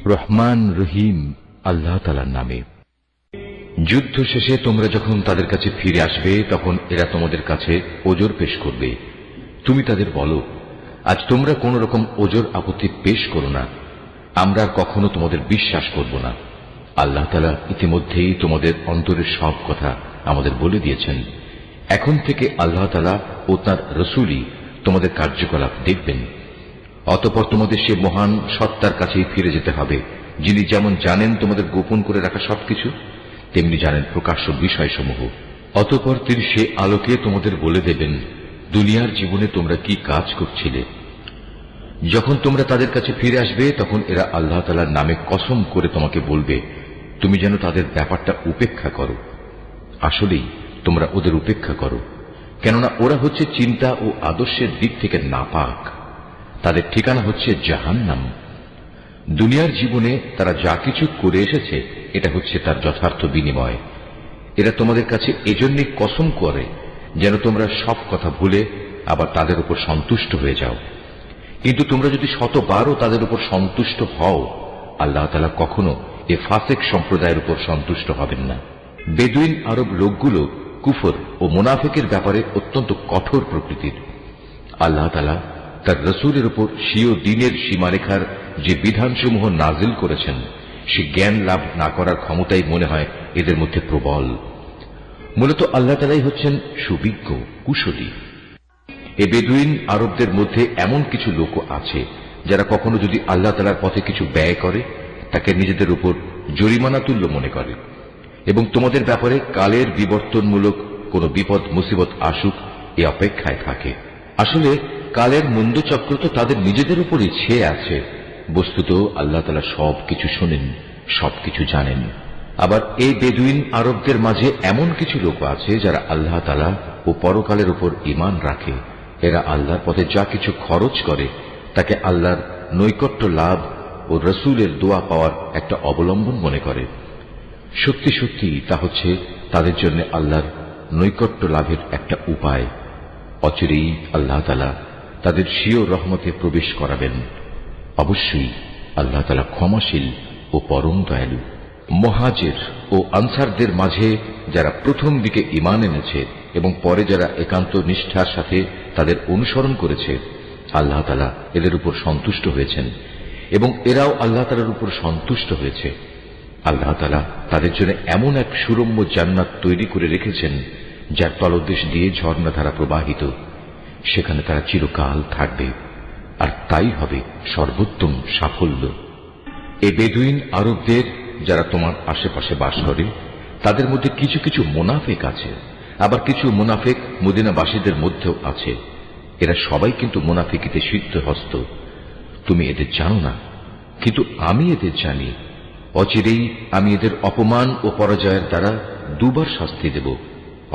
রহমান রহিম আল্লাহ তাআলার নামে। যুদ্ধ শেষে তোমরা যখন তাদের কাছে ফিরে আসবে তখন এরা তোমাদের কাছে ওজর পেশ করবে। তুমি তাদের বলো, আজ তোমরা কোন রকম ওজর আপত্তি পেশ করো না, আমরা আর কখনো তোমাদের বিশ্বাস করব না। আল্লাহ তাআলা ইতিমধ্যেই তোমাদের অন্তরের সব কথা আমাদের বলে দিয়েছেন। এখন থেকে আল্লাহ তাআলা ও তাঁর রাসূলই তোমাদের কার্যকলাপ দেখবেন। অতঃপর তোমাদের সে মহান সত্তার কাছেই ফিরে যেতে হবে, যিনি যেমন জানেন তোমাদের গোপন করে রাখা সবকিছু, তেমনি জানেন প্রকাশ্য বিষয়সমূহ। অতঃপর তিনি সে আলোকে তোমাদের বলে দেবেন দুনিয়ার জীবনে তোমরা কি কাজ করছিলে। যখন তোমরা তাদের কাছে ফিরে আসবে তখন এরা আল্লাহ তাআলার নামে কসম করে তোমাকে বলবে তুমি যেন তাদের ব্যাপারটা উপেক্ষা করো। আসলেই তোমরা ওদের উপেক্ষা করো, কেননা ওরা হচ্ছে চিন্তা ও আদর্শের দিক থেকে নাপাক। তাদের ঠিকানা হচ্ছে জাহান্নাম। দুনিয়ার জীবনে তারা যা কিছু করে এসেছে এটা হচ্ছে তার যথার্থ বিনিময়। এরা তোমাদের কাছে এজন্যই কসম করে যেন তোমরা সব কথা ভুলে আবার তাদের উপর সন্তুষ্ট হয়ে যাও। কিন্তু তোমরা যদি শতবারও তাদের উপর সন্তুষ্ট হও, আল্লাহ তাআলা কখনো এ ফাসিক সম্প্রদায়ের উপর সন্তুষ্ট হবেন না। বেদুইন আরব লোকগুলো কুফর ও মুনাফিকের ব্যাপারে অত্যন্ত কঠোর প্রকৃতির। আল্লাহ তাআলা তার রাসূলের উপর স্বীয় দ্বীনের সীমারেখার যে বিধানসমূহ নাজিল করেছেন সে জ্ঞান লাভ না করার ক্ষমতাই মনে হয় এদের মধ্যে প্রবল। মূলত আল্লাহ তাআলাই হচ্ছেন সুবিজ্ঞ, কুশলী। এ বেদুইন আরবদের মধ্যে এমন কিছু লোক আছে যারা কখনো যদি আল্লাহ তাআলার পথে কিছু ব্যয় করে তাকে নিজেদের উপর জরিমানা তুল্য মনে করে এবং তোমাদের ব্যাপারে কালের বিবর্তনমূলক কোন বিপদ মুসিবত আসুক এ অপেক্ষায় থাকে। আসলে কালের মন্দচক্র তো তাদের নিজেদের উপরই ছেয়ে আছে। বস্তুত আল্লাহ তাআলা সবকিছু শোনেন, সবকিছু জানেন। আবার এই বেদুইন আরবদের মাঝে এমন কিছু লোক আছে যারা আল্লাহ তাআলা ও পরকালের উপর ঈমান রাখে। এরা আল্লাহর পথে যা কিছু খরচ করে তাকে আল্লাহর নৈকট্য লাভ ও রাসূলের দোয়া পাওয়ার একটা অবলম্বন মনে করে। সত্যি সত্যি তা হচ্ছে তাদের জন্য আল্লাহর নৈকট্য লাভের একটা উপায়। অচিরেই আল্লাহ তাআলা তাদের স্বীয় রহমতে প্রবেশ করাবেন। অবশ্যই আল্লাহ তাআলা ক্ষমাশীল ও পরম দয়ালু। মুহাজির ও আনসারদের মাঝে যারা প্রথম দিকে ঈমান এনেছে এবং পরে যারা একান্ত নিষ্ঠার সাথে তাদের অনুসরণ করেছে, আল্লাহ তাআলা এদের উপর সন্তুষ্ট হয়েছেন এবং এরাও আল্লাহ তাআলার উপর সন্তুষ্ট হয়েছে। আল্লাহ তাআলা তাদের জন্য এমন এক সুরম্য জান্নাত তৈরি করে রেখেছেন যার তলদেশ দিয়ে ঝর্ণাধারা প্রবাহিত। সেখানে তারা চিরকাল থাকবে, আর তাই হবে সর্বোত্তম সাফল্য। এ বেদুইন আরবদের যারা তোমার আশেপাশে বাস করে তাদের মধ্যে কিছু কিছু মুনাফিক আছে, আবার কিছু মুনাফিক মদিনাবাসীদের মধ্যেও আছে। এরা সবাই কিন্তু মুনাফিকিতে সিদ্ধহস্ত। তুমি এদের জানো না, কিন্তু আমি এদের জানি। অচিরেই আমি এদের অপমান ও পরাজয়ের দ্বারা দুবার শাস্তি দেব।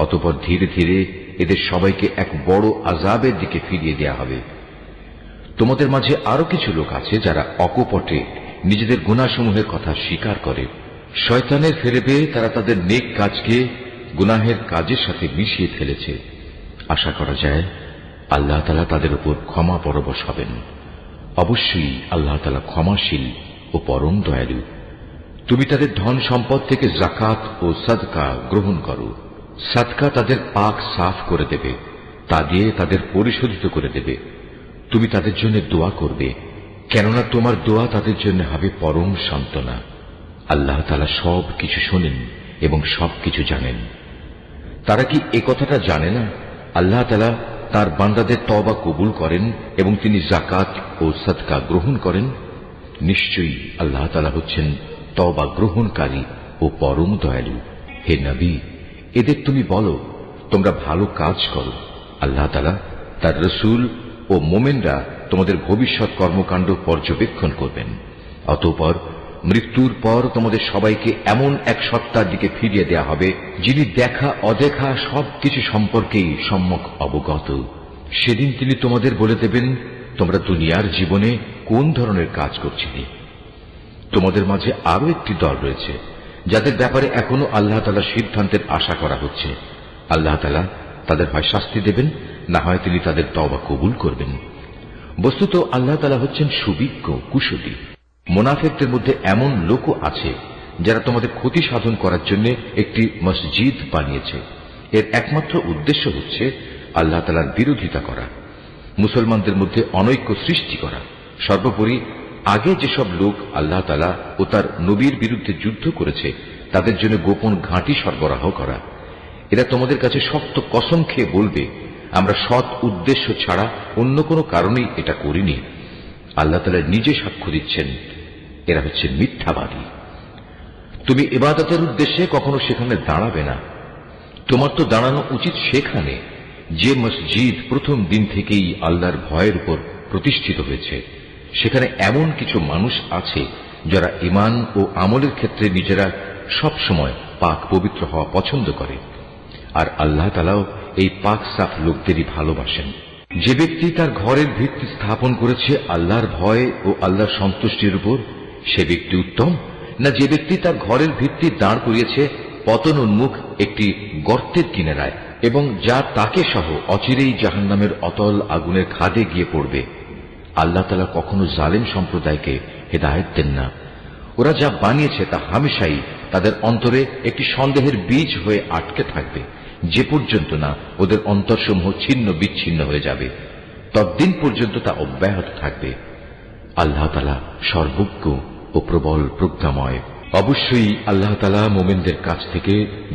অতঃপর ধীরে ধীরে এদের সবাইকে এক বড় আযাবের দিকে ফিরিয়ে দেয়া হবে। তোমাদের মাঝে আরো কিছু লোক আছে যারা অকপটে নিজেদের গুনাহসমূহের কথা স্বীকার করে। শয়তানের ফেরে পেয়ে তারা তাদের নেক কাজকে গুনাহের কাজের সাথে মিশিয়ে ফেলেছে। আশা করা যায় আল্লাহ তাআলা তাদের উপর ক্ষমা পরবশ হবেন। অবশ্যই আল্লাহ তাআলা ক্ষমাশীল ও পরম দয়ালু। তুমি তাদের ধন সম্পদ থেকে যাকাত ও সাদকা গ্রহণ করো। সাদকা তাদের পাক সাফ করে দেবে, তা দিয়ে তাদের পরিশোধিত করে দেবে। তুমি তাদের জন্য দোয়া করবে, কেননা তোমার দোয়া তাদের জন্য হবে পরম সান্ত্বনা। আল্লাহ তাআলা সব কিছু শোনেন এবং সবকিছু জানেন। তারা কি এ কথাটা জানে না আল্লাহ তাআলা তার বান্দাদের তওবা কবুল করেন এবং তিনি যাকাত ও সাদকা গ্রহণ করেন? নিশ্চয়ই আল্লাহ তাআলা হচ্ছেন তওবা গ্রহণকারী ও পরম দয়ালু। হে নবী, এদের তুমি বলো তোমরা ভালো কাজ করো। আল্লাহ তাআলা, তার রাসূল ও মুমিনরা তোমাদের ভবিষ্যৎ কর্মকাণ্ড পর্যবেক্ষণ করবেন। অতঃপর মৃত্যুর পর তোমাদের সবাইকে এমন এক সত্তার দিকে ফিরিয়ে দেয়া হবে যিনি দেখা অদেখা সবকিছু সম্পর্কেই সম্যক অবগত। সেদিন তিনি তোমাদের বলে দেবেন তোমরা দুনিয়ার জীবনে কোন ধরনের কাজ করছিলে। তোমাদের মাঝে আরো একটি দল রয়েছে যাদের ব্যাপারে এখনো আল্লাহ তাআলার সিদ্ধান্তের আশা করা হচ্ছে। আল্লাহ তাআলা তাদের হয় শাস্তি দেবেন, না হয় তিনি তাদের তওবা কবুল করবেন। বস্তুত আল্লাহ তাআলা হচ্ছেন সুবিজ্ঞ, কুশলী। মুনাফিকদের মধ্যে এমন লোকও আছে যারা তোমাদের ক্ষতি সাধন করার জন্য একটি মসজিদ বানিয়েছে। এর একমাত্র উদ্দেশ্য হচ্ছে আল্লাহ তাআলার বিরোধিতা করা, মুসলমানদের মধ্যে অনৈক্য সৃষ্টি করা। সর্বোপরি আগে যেসব লোক আল্লাহ তাআলা ও তার নবীর বিরুদ্ধে যুদ্ধ করেছে তাদের জন্য গোপন ঘাঁটি সরবরাহ করা। এরা তোমাদের কাছে শক্ত কসম খেয়ে বলবে, আমরা সৎ উদ্দেশ্য ছাড়া অন্য কোনো কারণেই এটা করিনি। আল্লাহ তাআলা নিজে সাক্ষ্য দিচ্ছেন, এরা হচ্ছে মিথ্যাবাদী। তুমি ইবাদতের উদ্দেশ্যে কখনো সেখানে দাঁড়াবে না। তোমার তো দাঁড়ানো উচিত সেখানে যে মসজিদ প্রথম দিন থেকেই আল্লাহর ভয়ের উপর প্রতিষ্ঠিত হয়েছে। সেখানে এমন কিছু মানুষ আছে যারা ঈমান ও আমলের ক্ষেত্রে নিজেরা সব সময় পাক পবিত্র হওয়া পছন্দ করে, আর আল্লাহ তাআলাও এই পাক সাফ লোকদেরই ভালোবাসেন। যে ব্যক্তি তার ঘরের ভিত্তি স্থাপন করেছে আল্লাহর ভয় ও আল্লাহর সন্তুষ্টির উপর, সে ব্যক্তি উত্তম, না যে ব্যক্তি তার ঘরের ভিত্তি দাঁড় করিয়েছে পতন উন্মুখ একটি গর্তের কিনারায়, এবং যা তাকে সহ অচিরেই জাহান্নামের অতল আগুনের খাদে গিয়ে পড়বে। আল্লাহ তাআলা কখনো জালেম সম্প্রদায়কে হেদায়েত দেন না। ওরা যা বানিয়েছে তা হামেশাই তাদের অন্তরে একটি সন্দেহের বীজ হয়ে আটকে থাকবে, যে পর্যন্ত না ওদের অন্তরসমূহ ছিন্ন বিচ্ছিন্ন হয়ে যাবে, ততদিন পর্যন্ত তা অব্যাহত থাকবে। আল্লাহ তাআলা সর্বজ্ঞ ও প্রবল প্রজ্ঞাময়। অবশ্যই আল্লাহ তাআলা মুমিনদের কাছ থেকে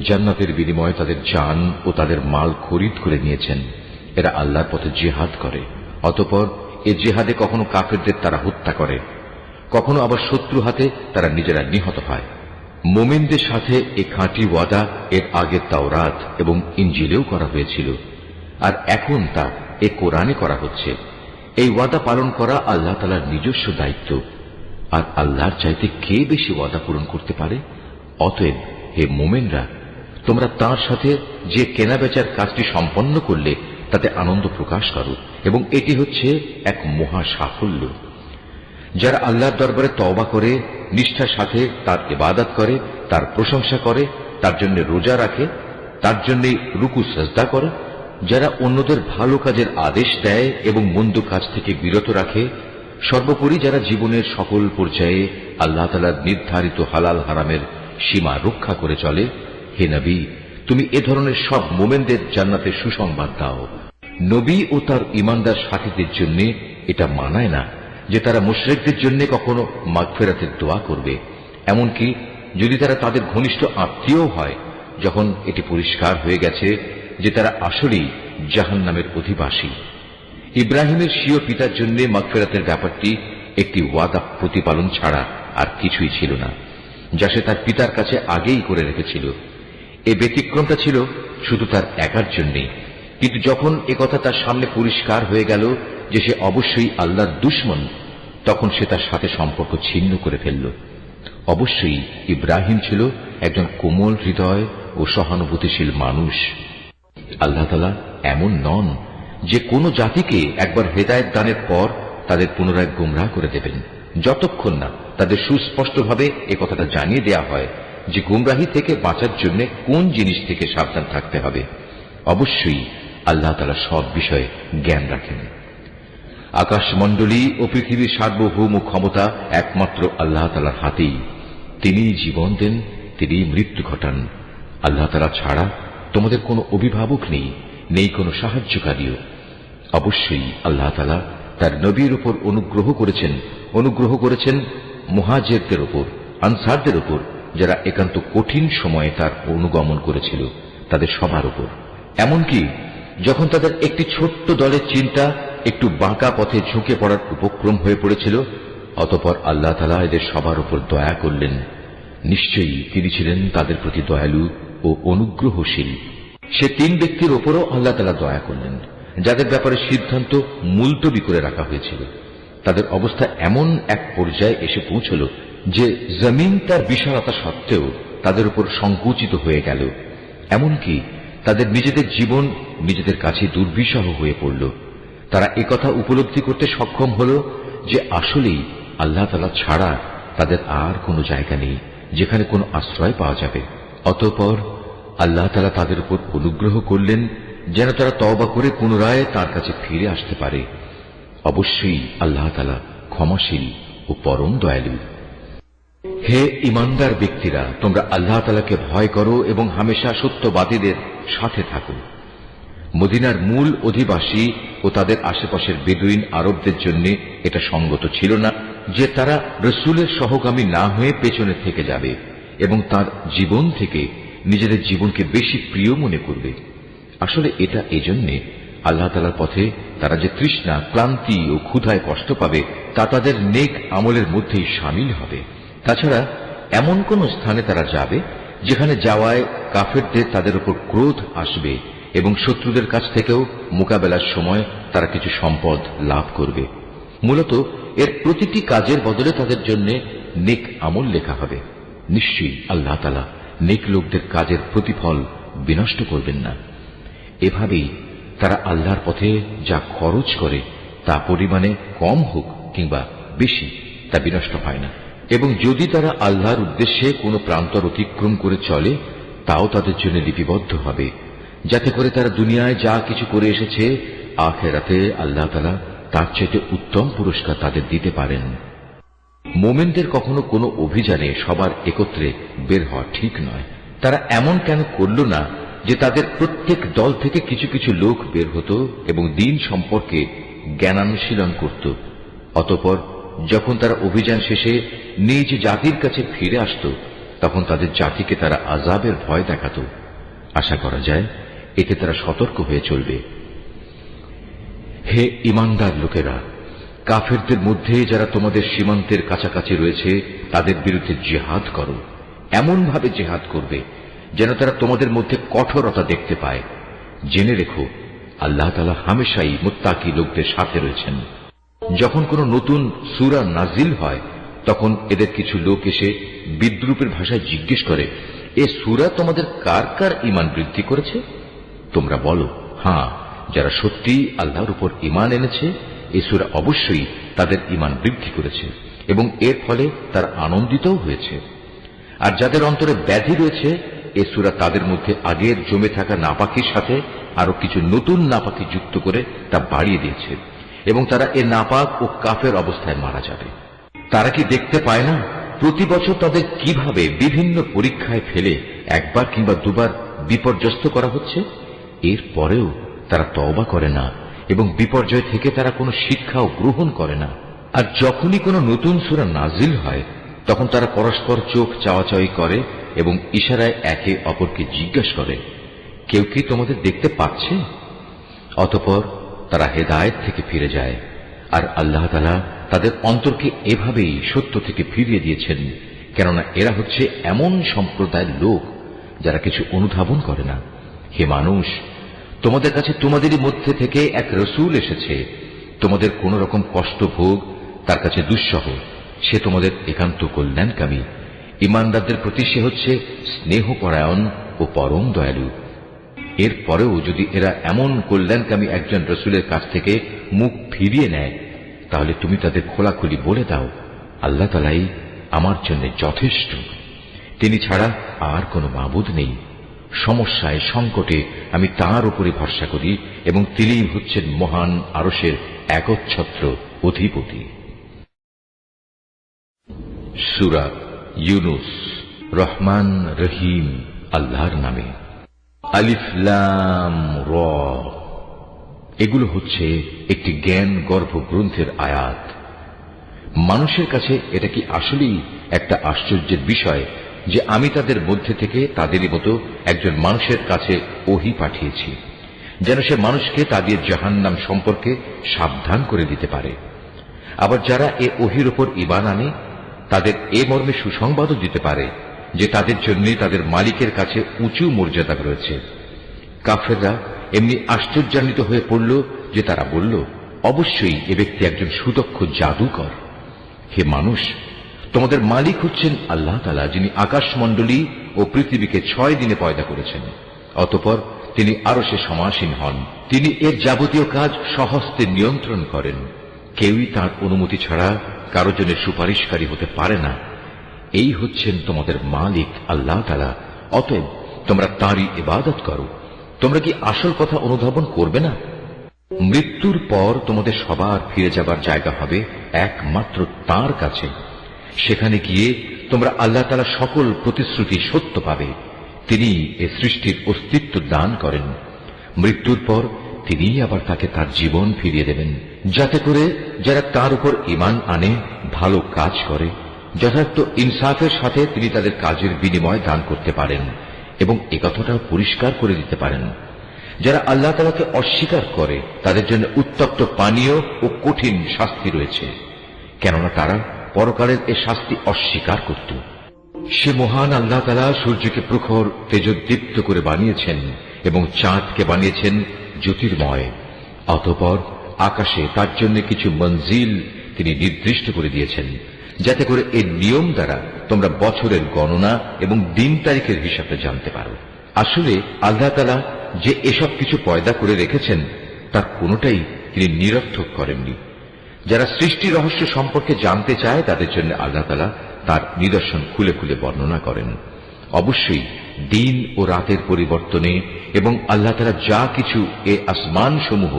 জান্নাতের বিনিময়ে তাদের জান ও তাদের মাল খরিদ করে নিয়েছেন। এরা আল্লাহর পথে জিহাদ করে, অতঃপর এ জিহাদে কখনো কাফেরদের তারা হত্যা করে, কখনো আবার শত্রু হাতে তারা নিজেরা নিহত হয়। মুমিনদের সাথে এ খাঁটি ওয়াদা এর আগে তাওরাত এবং ইনজিলেও করা হয়েছিল, আর এখন তা এ কোরআনে করা হচ্ছে। এই ওয়াদা পালন করা আল্লাহ তাআলার নিজস্ব দায়িত্ব, আর আল্লাহর চাইতে কে বেশি ওয়াদা পূরণ করতে পারে? অতএব হে মুমিনরা, তোমরা তার সাথে যে কেনাবেচার কাজটি সম্পন্ন করলে তাতে আনন্দ প্রকাশ করো, এবং এটি হচ্ছে এক মহা সাফল্য। যারা আল্লাহর দরবারে তওবা করে, নিষ্ঠার সাথে তার ইবাদত করে, তার প্রশংসা করে, তার জন্য রোজা রাখে, তার জন্য রুকু সাজদা করে, যারা অন্যদের ভালো কাজের আদেশ দেয় এবং মন্দ কাজ থেকে বিরত রাখে, সর্বোপরি যারা জীবনের সকল পর্যায়ে আল্লাহ তাআলার নির্ধারিত হালাল হারামের সীমা রক্ষা করে চলে, হে নবী, তুমি এ ধরনের সব মুমিনদের জান্নাতের সুসংবাদ দাও। নবী ও তার ঈমানদার সাথীদের জন্য এটা মানায় না যে তারা মুশরিকদের জন্য কখনো মাগফিরাতের দোয়া করবে, এমনকি যদি তারা তাদের ঘনিষ্ঠ আত্মীয় হয়, যখন এটি পরিষ্কার হয়ে গেছে যে তারা আসলেই জাহান্নামের অধিবাসী। ইব্রাহিমের স্বীয় পিতার জন্য মাগফিরাতের ব্যাপারটি একটি ওয়াদা প্রতিপালন ছাড়া আর কিছুই ছিল না, যা সে তার পিতার কাছে আগেই করে রেখেছিল। এ ব্যতিক্রমটা ছিল শুধু তার একার জন্যে, কিন্তু যখন একথা তার সামনে পরিষ্কার হয়ে গেল যে সে অবশ্যই আল্লাহর দুশমন, তখন সে তার সাথে সম্পর্ক ছিন্ন করে ফেলল। অবশ্যই ইব্রাহিম ছিল একজন কোমল হৃদয় ও সহানুভূতিশীল মানুষ। আল্লাহ তাআলা এমন নন যে কোনো জাতিকে একবার হেদায়েত দানের পর তাদের পুনরায় গোমরাহ করে দেবেন, যতক্ষণ না তাদের সুস্পষ্টভাবে এ কথাটা জানিয়ে দেয়া হয় যে গোমরাহি থেকে বাঁচার জন্য কোন জিনিস থেকে সাবধান থাকতে হবে। অবশ্যই আল্লাহ তাআলা সব বিষয়ে জ্ঞান রাখেন। আকাশমণ্ডলী ও পৃথিবীর সার্বভৌম ক্ষমতা একমাত্র আল্লাহ তাআলার হাতেই। তিনিই জীবন দেন, তিনিই মৃত্যু ঘটান। আল্লাহ তাআলা ছাড়া তোমাদের কোনো অভিভাবক নেই, নেই কোনো সাহায্যকারীও। অবশ্যই আল্লাহ তাআলা তার নবীর উপর অনুগ্রহ করেছেন মুহাজিরদের উপর, আনসারদের উপর, যারা একান্ত কঠিন সময়ে তার অনুগমন করেছিল, তাদের সবার উপর। এমনকি যখন তাদের একটি ছোট্ট দলের চিন্তা একটু বাঁকা পথে ঝুঁকে পড়ার উপক্রম হয়ে পড়েছিল, অতঃপর আল্লাহ তাআলা এদের সবার উপর দয়া করলেন। নিশ্চয়ই তিনি ছিলেন তাদের প্রতি দয়ালু ও অনুগ্রহশীল। সে তিন ব্যক্তির ওপরও আল্লাহ তাআলা দয়া করলেন যাদের ব্যাপারে সিদ্ধান্ত মুলতবি করে রাখা হয়েছিল। তাদের অবস্থা এমন এক পর্যায়ে এসে পৌঁছল যে জমিন তার বিশালতা সত্ত্বেও তাদের উপর সংকুচিত হয়ে গেল। এমনকি তাদের নিজেদের জীবন নিজেদের কাছে দুর্বিষহ হয়ে পড়ল। তারা একথা উপলব্ধি করতে সক্ষম হল যে আসলেই আল্লাহ তাআলা ছাড়া তাদের আর কোনো জায়গা নেই যেখানে কোনো আশ্রয় পাওয়া যাবে। অতঃপর আল্লাহ তাআলা তাদের উপর অনুগ্রহ করলেন যেন তারা তওবা করে পুনরায় তার কাছে ফিরে আসতে পারে। অবশ্যই আল্লাহ তাআলা ক্ষমাশীল ও ও পরম দয়ালু। হে ইমানদার ব্যক্তিরা, তোমরা আল্লাহ তাআলাকে ভয় করো এবং হামেশা সত্যবাদীদের সাথে থাকো। মদিনার মূল অধিবাসী ও তাদের আশেপাশের বেদুইন আরবদের জন্য এটা সঙ্গত ছিল না যে তারা রসুলের সহগামী না হয়ে পেছনে থেকে যাবে এবং তার জীবন থেকে নিজেদের জীবনকে বেশি প্রিয় মনে করবে। আসলে এটা এজন্যে আল্লাহ তাআলার পথে তারা যে তৃষ্ণা, ক্লান্তি ও ক্ষুধায় কষ্ট পাবে তা তাদের নেক আমলের মধ্যেই শামিল হবে। তাছাড়া এমন কোন স্থানে তারা যাবে যেখানে যাওয়ায় কাফেরদের তাদের উপর ক্রোধ আসবে এবং শত্রুদের কাছ থেকেও মোকাবেলার সময় তারা কিছু সম্পদ লাভ করবে। মূলত এর প্রতিটি কাজের বদলে তাদের জন্য নেক আমল লেখা হবে। নিশ্চয়ই আল্লাহ তাআলা নেক লোকদের কাজের প্রতিফল বিনষ্ট করবেন না। এভাবেই তারা আল্লাহর পথে যা খরচ করে তা পরিমাণে কম হোক কিংবা বেশি তা বিনষ্ট হয় না, এবং যদি তারা আল্লাহর উদ্দেশ্যে কোনো প্রান্তর অতিক্রম করে চলে তাও তাদের জন্য লিপিবদ্ধ হবে, যাতে করে তারা দুনিয়ায় যা কিছু করে এসেছে আখিরাতে আল্লাহ তাআলা তার চাইতে উত্তম পুরস্কার তাদের দিতে পারেন। মোমেনদের কখনো কোনো অভিযানে সবার একত্রে বের হওয়া ঠিক নয়। তারা এমন কেন করল না যে তাদের প্রত্যেক দল থেকে কিছু কিছু লোক বের হতো এবং দ্বীন সম্পর্কে জ্ঞানানুশীলন করত। অতঃপর যখন তারা অভিযান শেষে নিজ জাতির কাছে ফিরে আসত তখন তাদের জাতিকে তারা আযাবের ভয় দেখাত। আশা করা যায় এতে তারা সতর্ক হয়ে চলবে। হে ঈমানদার লোকেরা, কাফেরদের মধ্যে যারা তোমাদের সীমান্তের কাছাকাছি রয়েছে তাদের বিরুদ্ধে জিহাদ করো। এমন ভাবে জিহাদ করবে যেন তারা তোমাদের মধ্যে কঠোরতা দেখতে পায়। জেনে রেখো আল্লাহ তাআলা হামেশাই মুত্তাকি লোকদের সাথে রয়েছেন। যখন কোনো নতুন সূরা নাজিল হয় তখন এদের কিছু লোক এসে বিদ্রূপের ভাষায় জিজ্ঞেস করে, এ সূরা তোমাদের কার কার ঈমান বৃদ্ধি করেছে? তোমরা বলো, হ্যাঁ, যারা সত্যি আল্লাহর উপর ঈমান এনেছে এই সূরা অবশ্যই তাদের ঈমান বৃদ্ধি করেছে এবং এর ফলে তারা আনন্দিতও হয়েছে। আর যাদের অন্তরে ব্যাধি রয়েছে এই সূরা তাদের মধ্যে আগের জমে থাকা নাপাকির সাথে আরো কিছু নতুন নাপাকি যুক্ত করে তা বাড়িয়ে দিয়েছে এবং তারা এ নাপাক ও কাফের অবস্থায় মারা যাবে। তারা কি দেখতে পায় না প্রতি বছর তাদের কিভাবে বিভিন্ন পরীক্ষায় ফেলে একবার কিংবা দুবার বিপর্যস্ত করা হচ্ছে? এর পরেও তারা তওবা করে না এবং বিপর্যয় থেকে তারা কোনো শিক্ষাও গ্রহণ করে না। আর যখনই কোনো নতুন সূরা নাজিল হয় তখন তারা পরস্পর চোখ চাওয়াচাওয়ি করে এবং ইশারায় একে অপরকে জিজ্ঞাসা করে, কেউ কি তোমাদের দেখতে পাচ্ছে? অতঃপর তারা হেদায়েত থেকে ফিরে যায়। আর আল্লাহ তাআলা তাদের অন্তরকে এভাবেই সত্য থেকে ফিরিয়ে দিয়েছেন, কেননা এরা হচ্ছে এমন সম্প্রদায়ের লোক যারা কিছু অনুধাবন করে না। হে মানুষ, তোমাদের কাছে তোমাদেরই মধ্যে থেকে এক রসূল এসেছে। তোমাদের কোন রকম কষ্ট ভোগ তার কাছে দুঃসহ। সে তোমাদের একান্ত কল্যাণকামী। ঈমানদারদের প্রতি সে হচ্ছে স্নেহপরায়ণ ও পরম দয়ালু। এরপরেও যদি এরা এমন কল্যাণকামী একজন রসূলের কাছ থেকে মুখ ফিরিয়ে নেয় তাহলে তুমি তাদের খোলাখুলি বলে দাও, আল্লাহ তাআলাই আমার জন্য যথেষ্ট। তিনি ছাড়া আর কোনো মাবুদ নেই। সমস্যায় সংকটে আমি তাঁর উপরে ভরসা করি এবং তিনিই হচ্ছেন মহান আরশের একচ্ছত্র অধিপতি। সূরা ইউনুস। রহমান রহিম আল্লাহর নামে। আলিফ লাম র। এগুলো হচ্ছে একটি জ্ঞান গর্ভ গ্রন্থের আয়াত। মানুষের কাছে এটা কি আসলেই একটা আশ্চর্যের বিষয় যে আমি তাদের মধ্যে থেকে তাদেরই মতো একজন মানুষের কাছে ওহী পাঠিয়েছি, যেন সে মানুষকে তাদের জাহান্নাম সম্পর্কে সাবধান করে দিতে পারে। আবার যারা এ ওহীর উপর ঈমান আনে তাদের এ মর্মে সুসংবাদও দিতে পারে যে তাদের জন্য তাদের মালিকের কাছে উঁচু মর্যাদা রয়েছে। কাফেররা এমনি আশ্চর্যান্বিত হয়ে পড়ল যে তারা বলল, অবশ্যই এ ব্যক্তি একজন সুদক্ষ জাদুকর। হে মানুষ, তোমাদের মালিক হচ্ছেন আল্লাহ তাআলা, যিনি আকাশমণ্ডলী ও পৃথিবীকে 6 দিনে পয়দা করেছেন। অতঃপর তিনি আরশে সমাসীন হন। তিনি এর যাবতীয় কাজ স্বহস্তে নিয়ন্ত্রণ করেন। কেউই তাঁর অনুমতি ছাড়া কারো জন্য সুপারিশকারী হতে পারে না। এই হচ্ছেন তোমাদের মালিক আল্লাহ তাআলা। অতএব তোমরা তাঁরই ইবাদত করো। তোমরা কি আসল কথা অনুধাবন করবে না? মৃত্যুর পর তোমাদের সবার ফিরে যাবার জায়গা হবে একমাত্র তাঁর কাছে। সেখানে গিয়ে তোমরা আল্লাহ তাআলা সকল প্রতিশ্রুতি সত্য পাবে। তিনি এ সৃষ্টির অস্তিত্ব দান করেন। মৃত্যুর পর তিনি আবার তাকে তার জীবন ফিরিয়ে দেবেন, যাতে করে যারা তার উপর ঈমান আনে, ভালো কাজ করে, যথার্থ ইনসাফের সাথে তিনি তাদের কাজের বিনিময় দান করতে পারেন এবং একথাটাও পরিষ্কার করে দিতে পারেন। যারা আল্লাহ তাআলাকে অস্বীকার করে তাদের জন্য উত্তপ্ত পানীয় ও কঠিন শাস্তি রয়েছে, কেননা তারা পরকালের এ শাস্তি অস্বীকার করত। সে মহান আল্লাহ তাআলা সূর্যকে প্রখর তেজোদ্দীপ্ত করে বানিয়েছেন এবং চাঁদকে বানিয়েছেন জ্যোতির্ময়। অতঃপর আকাশে তার জন্য কিছু মঞ্জিল তিনি নির্দিষ্ট করে দিয়েছেন, যাতে করে এই নিয়ম দ্বারা তোমরা বছরের গণনা এবং দিন তারিখের হিসাবটা জানতে পারো। আসলে আল্লাহ তাআলা যে এসব কিছু পয়দা করে রেখেছেন তার কোনোটাই তিনি নিরর্থক করেননি। যারা সৃষ্টি রহস্য সম্পর্কে জানতে চায় তাদের জন্য আল্লাহ তাআলা তার নিদর্শন খুলে খুলে বর্ণনা করেন। অবশ্যই দিন ও রাতের পরিবর্তনে এবং আল্লাহ তাআলা যা কিছু এ আসমান সমূহ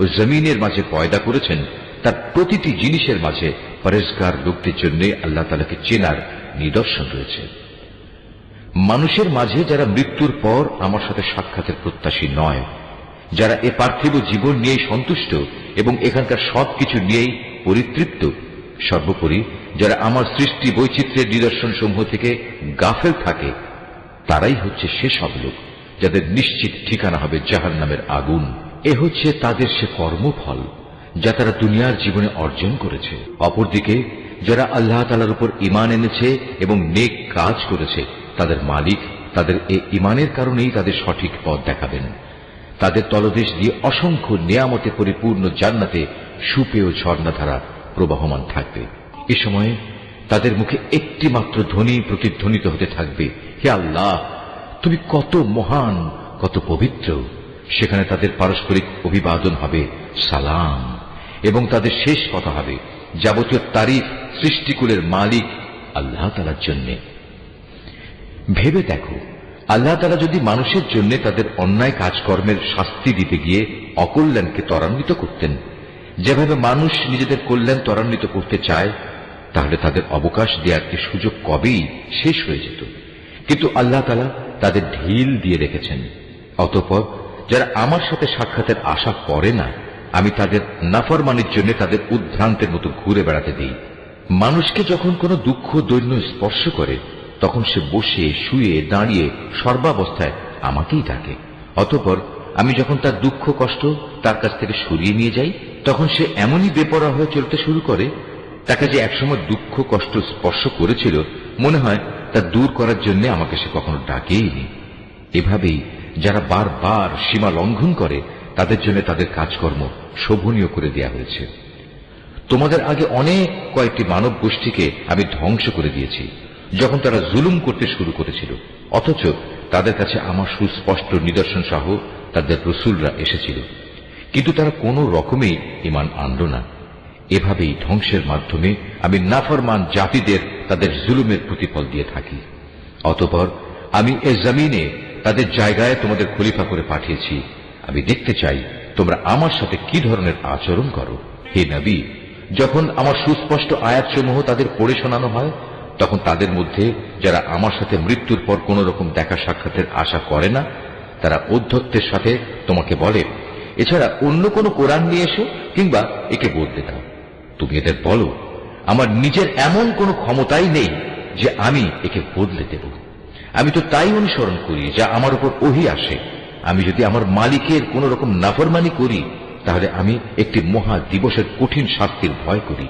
ও জমিনের মাঝে পয়দা করেছেন তার প্রতিটি জিনিসের মাঝে পরেজগার লোকদের জন্য আল্লাহ তাআলাকে চেনার নিদর্শন রয়েছে। মানুষের মাঝে যারা মৃত্যুর পর আমার সাথে সাক্ষাতের প্রত্যাশী নয়, যারা এ পার্থিব জীবন নিয়েই সন্তুষ্ট এবং এখানকার সবকিছু নিয়েই পরিতৃপ্ত, সর্বোপরি যারা আমার সৃষ্টি বৈচিত্র্যের নিদর্শন সমূহ থেকে গাফেল থাকে, তারাই হচ্ছে সেসব লোক যাদের নিশ্চিত ঠিকানা হবে জাহান্নামের আগুন। এ হচ্ছে তাদের সে কর্মফল যা তারা দুনিয়ার জীবনে অর্জন করেছে। অপরদিকে যারা আল্লাহ তাআলার উপর ঈমান এনেছে এবং নেক কাজ করেছে, তাদের মালিক তাদের এই ঈমানের কারণেই তাদের সঠিক পথ দেখাবেন। তাদের তলদেশ দিয়ে অসংখ্য নিয়ামতে পরিপূর্ণ জান্নাতে সুপেয় ঝর্ণাধারা প্রবাহমান থাকবে। এ সময়ে তাদের মুখে একটি মাত্র ধ্বনি প্রতিধ্বনিত হতে থাকবে, হে আল্লাহ, তুমি কত মহান, কত পবিত্র। সেখানে তাদের পারস্পরিক অভিবাদন হবে সালাম, এবং তাদের শেষ কথা হবে যাবতীয় তারিফ সৃষ্টিকুলের মালিক আল্লাহ তাআলার জন্য। ভেবে দেখো, আল্লাহ তাআলা যদি মানুষের জন্য তাদের অন্যায় কাজকর্মের শাস্তি দিতে গিয়ে অকল্যাণকে ত্বরান্বিত করতেন, যেভাবে মানুষ নিজেদের কল্যাণ ত্বরান্বিত করতে চায়, তাহলে তাদের অবকাশ দেওয়ার এই সুযোগ কবেই শেষ হয়ে যেত। কিন্তু আল্লাহ তাআলা তাদের ঢিল দিয়ে রেখেছেন। অতঃপর যারা আমার সাথে সাক্ষাতের আশা করে না, আমি তাদের নাফরমানির জন্য তাদের উদ্ভ্রান্তের মতো ঘুরে বেড়াতে দিই। মানুষকে যখন কোনো দুঃখ দৈন্য স্পর্শ করে, তখন সে বসে শুয়ে দাঁড়িয়ে সর্বাবস্থায় আমাকেই ডাকে। অতঃপর আমি যখন তার দুঃখ কষ্ট তার কাছ থেকে সরিয়ে নিয়ে যাই, তখন সে এমনই বেপরোয়া হয়ে চলতে শুরু করে, তাকে যে একসময় দুঃখ কষ্ট স্পর্শ করেছিল মনে হয় তা দূর করার জন্য আমাকে সে কখনো ডাকেইনি। এভাবেই যারা বারবার সীমা লঙ্ঘন করে তাদের জন্য তাদের কাজকর্ম শোভনীয় করে দেয়া হয়েছে। তোমাদের আগে অনেক কয়েকটি মানব গোষ্ঠীকে আমি ধ্বংস করে দিয়েছি যখন তারা জুলুম করতে শুরু করেছিল, অথচ তাদের কাছে আমার সুস্পষ্ট নিদর্শন সহ তাদের রসুলরা এসেছিল, কিন্তু তারা কোনো রকমেই ঈমান আনল না। এভাবেই ধ্বংসের মাধ্যমে আমি নাফরমান জাতিদের তাদের জুলুমের প্রতিফল দিয়ে থাকি। অতঃপর আমি এ জমিনে তাদের জায়গায় তোমাদের খলিফা করে পাঠিয়েছি। আমি দেখতে চাই তোমরা আমার সাথে কি ধরনের আচরণ করো। হে নবী, যখন আমার সুস্পষ্ট আয়াতসমূহ তাদের পড়ে শোনানো হয়, তখন তাদের মধ্যে যারা আমার সাথে মৃত্যুর পর কোন রকম দেখা সাক্ষাতের আশা করে না, তারা ঔদ্ধত্যের সাথে তোমাকে বলে, এছাড়া অন্য কোনো কোরআন নিয়ে এসো কিংবা একে বদলে দাও। তুমি এদের বলো, আমার নিজের এমন কোনো ক্ষমতাই নেই যে আমি একে বদলে দেব। আমি তো তাই অনুসরণ করি যা আমার উপর ওহী আসে। আমি যদি আমার মালিকের কোন রকম নাফরমানি করি, তাহলে আমি একটি মহা দিবসের কঠিন শাস্তির ভয় করি।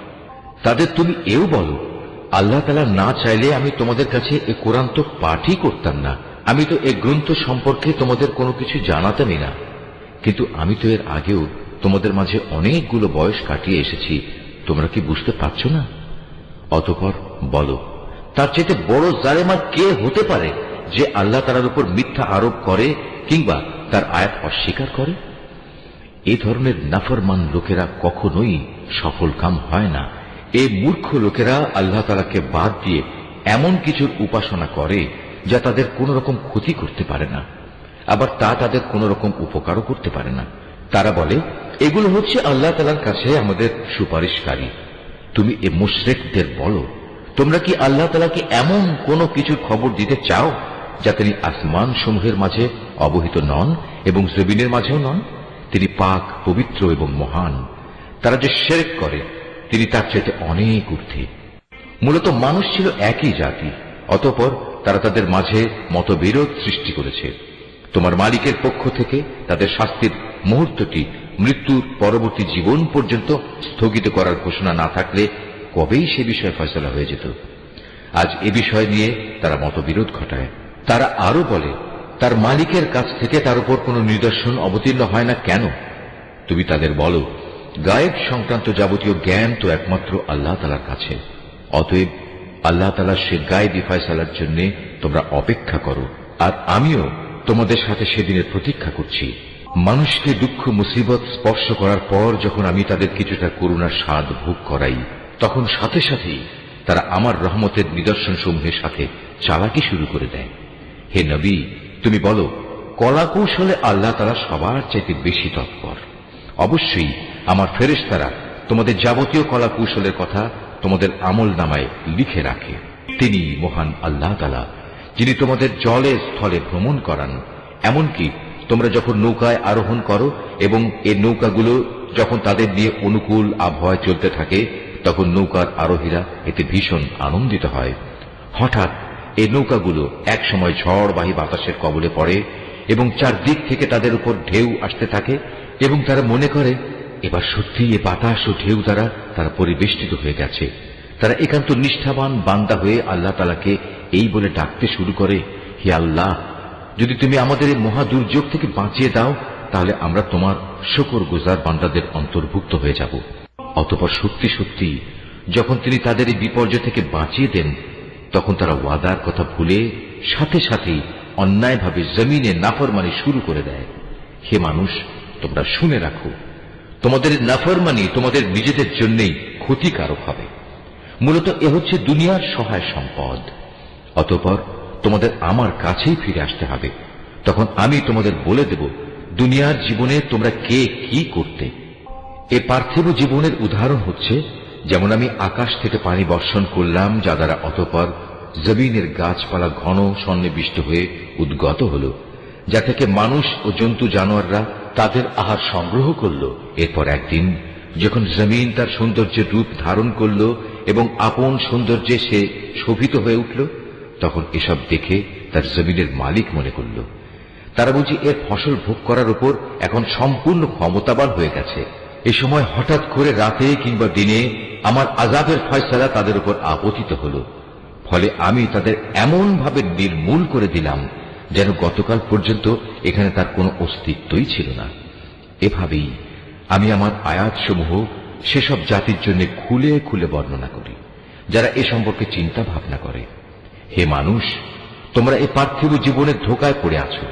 তাদের তুমি এও বলো, আল্লাহ তাআলা না চাইলে আমি তোমাদের কাছে এ কোরআন তো পাঠই করতাম না। আমি তো এ গ্রন্থ সম্পর্কে তোমাদের কোনো কিছু জানাতামই না। কিন্তু আমি তো এর আগেও তোমাদের মাঝে অনেকগুলো বয়স কাটিয়ে এসেছি, তোমরা কি বুঝতে পারছো না? অতঃপর বলো, তার চাইতে বড় জালেম আর কে হতে পারে যে আল্লাহ তাআলার উপর মিথ্যা আরোপ করে কিংবা তার আয়াত অস্বীকার করে? এই ধরনের নাফরমান লোকেরা কখনোই সফল কাম হয় না। এই মূর্খ লোকেরা আল্লাহ তাআলাকে বাদ দিয়ে এমন কিছুর উপাসনা করে যা তাদের কোন রকম ক্ষতি করতে পারে না, আবার তা তাদের কোন রকম উপকারও করতে পারে না। তারা বলে, এগুলো হচ্ছে আল্লাহ তাআলার কাছে আমাদের সুপারিশকারী। তুমি এ মুশরিকদের বলো, তোমরা কি আল্লাহ তাআলাকে এমন কোন কিছুর খবর দিতে চাও যা তিনি আসমান সমূহের মাঝে অবহিত নন এবং জমিনের মাঝেও নন? তিনি পাক, পবিত্র এবং মহান। তারা যে শিরক করে তিনি তার চাইতে অনেক ঊর্ধ্বে। মূলত মানুষ ছিল একই জাতি, অতঃপর তারা তাদের মাঝে মতবিরোধ সৃষ্টি করেছে। তোমার মালিকের পক্ষ থেকে তাদের শাস্তির মুহূর্তটি মৃত্যুর পরবর্তী জীবন পর্যন্ত স্থগিত করার ঘোষণা না থাকলে কবেই সে বিষয়ে ফয়সালা হয়ে যেত। আজ এ বিষয় নিয়ে তারা মতবিরোধ ঘটায়। তারা আরো বলে, তার মালিকের কাছ থেকে তার উপর কোনো নিদর্শন অবতীর্ণ হয় না কেন? তুমি তাদের বলো, গায়েব সংক্রান্ত যাবতীয় জ্ঞান তো একমাত্র আল্লাহ তাআলার কাছে। অতএব আল্লাহ তাআলার সে গায়েবী ফয়সালার জন্য তোমরা অপেক্ষা করো, আর আমিও তোমাদের সাথে সেদিনের প্রতীক্ষা করছি। মানুষকে দুঃখ মুসিবত স্পর্শ করার পর যখন আমি তাদের কিছুটা করুণার স্বাদ ভোগ করাই, তখন সাথে সাথেই তারা আমার রহমতের নিদর্শন সমূহের সাথে চালাকি শুরু করে দেয়। হে নবী, তুমি বলো, কলা কৌশলে আল্লাহ তাআলা সবার চাইতে বেশি তৎপর। অবশ্যই আমার ফেরেশতারা তোমাদের যাবতীয় কলা কৌশলের কথা তোমাদের আমল নামায় লিখে রাখে। তিনি মহান আল্লাহ তাআলা, যিনি তোমাদের জলে স্থলে ভ্রমণ করান। এমনকি তোমরা যখন নৌকায় আরোহণ করো এবং এই নৌকাগুলো যখন তাদের নিয়ে অনুকূল আবহাওয়ায় চলতে থাকে, তখন নৌকার আরোহীরা এতে ভীষণ আনন্দিত হয়। হঠাৎ এই নৌকাগুলো এক সময় ঝড়বাহী বাতাসের কবলে পড়ে এবং চারদিক থেকে তাদের উপর ঢেউ আসতে থাকে এবং তারা মনে করে এবার সত্যি এ বাতাস ও ঢেউ দ্বারা তারা পরিবেষ্টিত হয়ে গেছে। তারা একান্ত নিষ্ঠাবান বান্দা হয়ে আল্লাহ তাআলাকে এই বলে ডাকতে শুরু করে, হে আল্লাহ, যদি তুমি আমাদের এই মহা দুর্যোগ থেকে বাঁচিয়ে দাও তাহলে আমরা তোমার শুকরগুজার বান্দাদের অন্তর্ভুক্ত হয়ে যাব। অতঃপর সত্যি সত্যি যখন তিনি তাদের এই বিপর্যয় থেকে বাঁচিয়ে দেন, তখন তারা ওয়াদার কথা ভুলে সাথে সাথেই অন্যায়ভাবে জমিনে নাফরমানি শুরু করে দেয়। হে মানুষ, তোমরা শুনে রাখো, তোমাদের নাফরমানি তোমাদের নিজেদের জন্যই ক্ষতিকারক হবে। মূলত এ হচ্ছে দুনিয়ার সহায় সম্পদ। অতঃপর তোমাদের আমার কাছেই ফিরে আসতে হবে। তখন আমি তোমাদের বলে দেব দুনিয়ার জীবনে তোমরা কে কি করতে। এ পার্থিব জীবনের উদাহরণ হচ্ছে, যেমন আমি আকাশ থেকে পানি বর্ষণ করলাম, যা দ্বারা অতঃপর জমিনের গাছপালা ঘন সন্নিবিষ্ট হয়ে উদ্গত হল, যা থেকে মানুষ ও জন্তু জানোয়াররা তাদের আহার সংগ্রহ করল। এরপর একদিন যখন জমিন তার সৌন্দর্যের রূপ ধারণ করল এবং আপন সৌন্দর্যে সে শোভিত হয়ে উঠল, তখন এসব দেখে তার জমিনের মালিক মনে করল তারা বুঝি এর ফসল ভোগ করার উপর এখন সম্পূর্ণ ক্ষমতাবান হয়ে গেছে। এ সময় হঠাৎ করে রাতে কিংবা দিনে আমার আযাবের ফয়সালা তাদের উপর আপতিত হল। ফলে আমি তাদের এমন ভাবে নির্মূল করে দিলাম যেন গতকাল পর্যন্ত এখানে তার কোনো অস্তিত্বই ছিল না। এভাবেই আমি আমার আয়াতসমূহ সেসব জাতির জন্য খুলে খুলে বর্ণনা করি যারা এ সম্পর্কে চিন্তা ভাবনা করে। হে মানুষ, তোমরা এই পার্থিব জীবনের ধোকায় পড়ে আছো,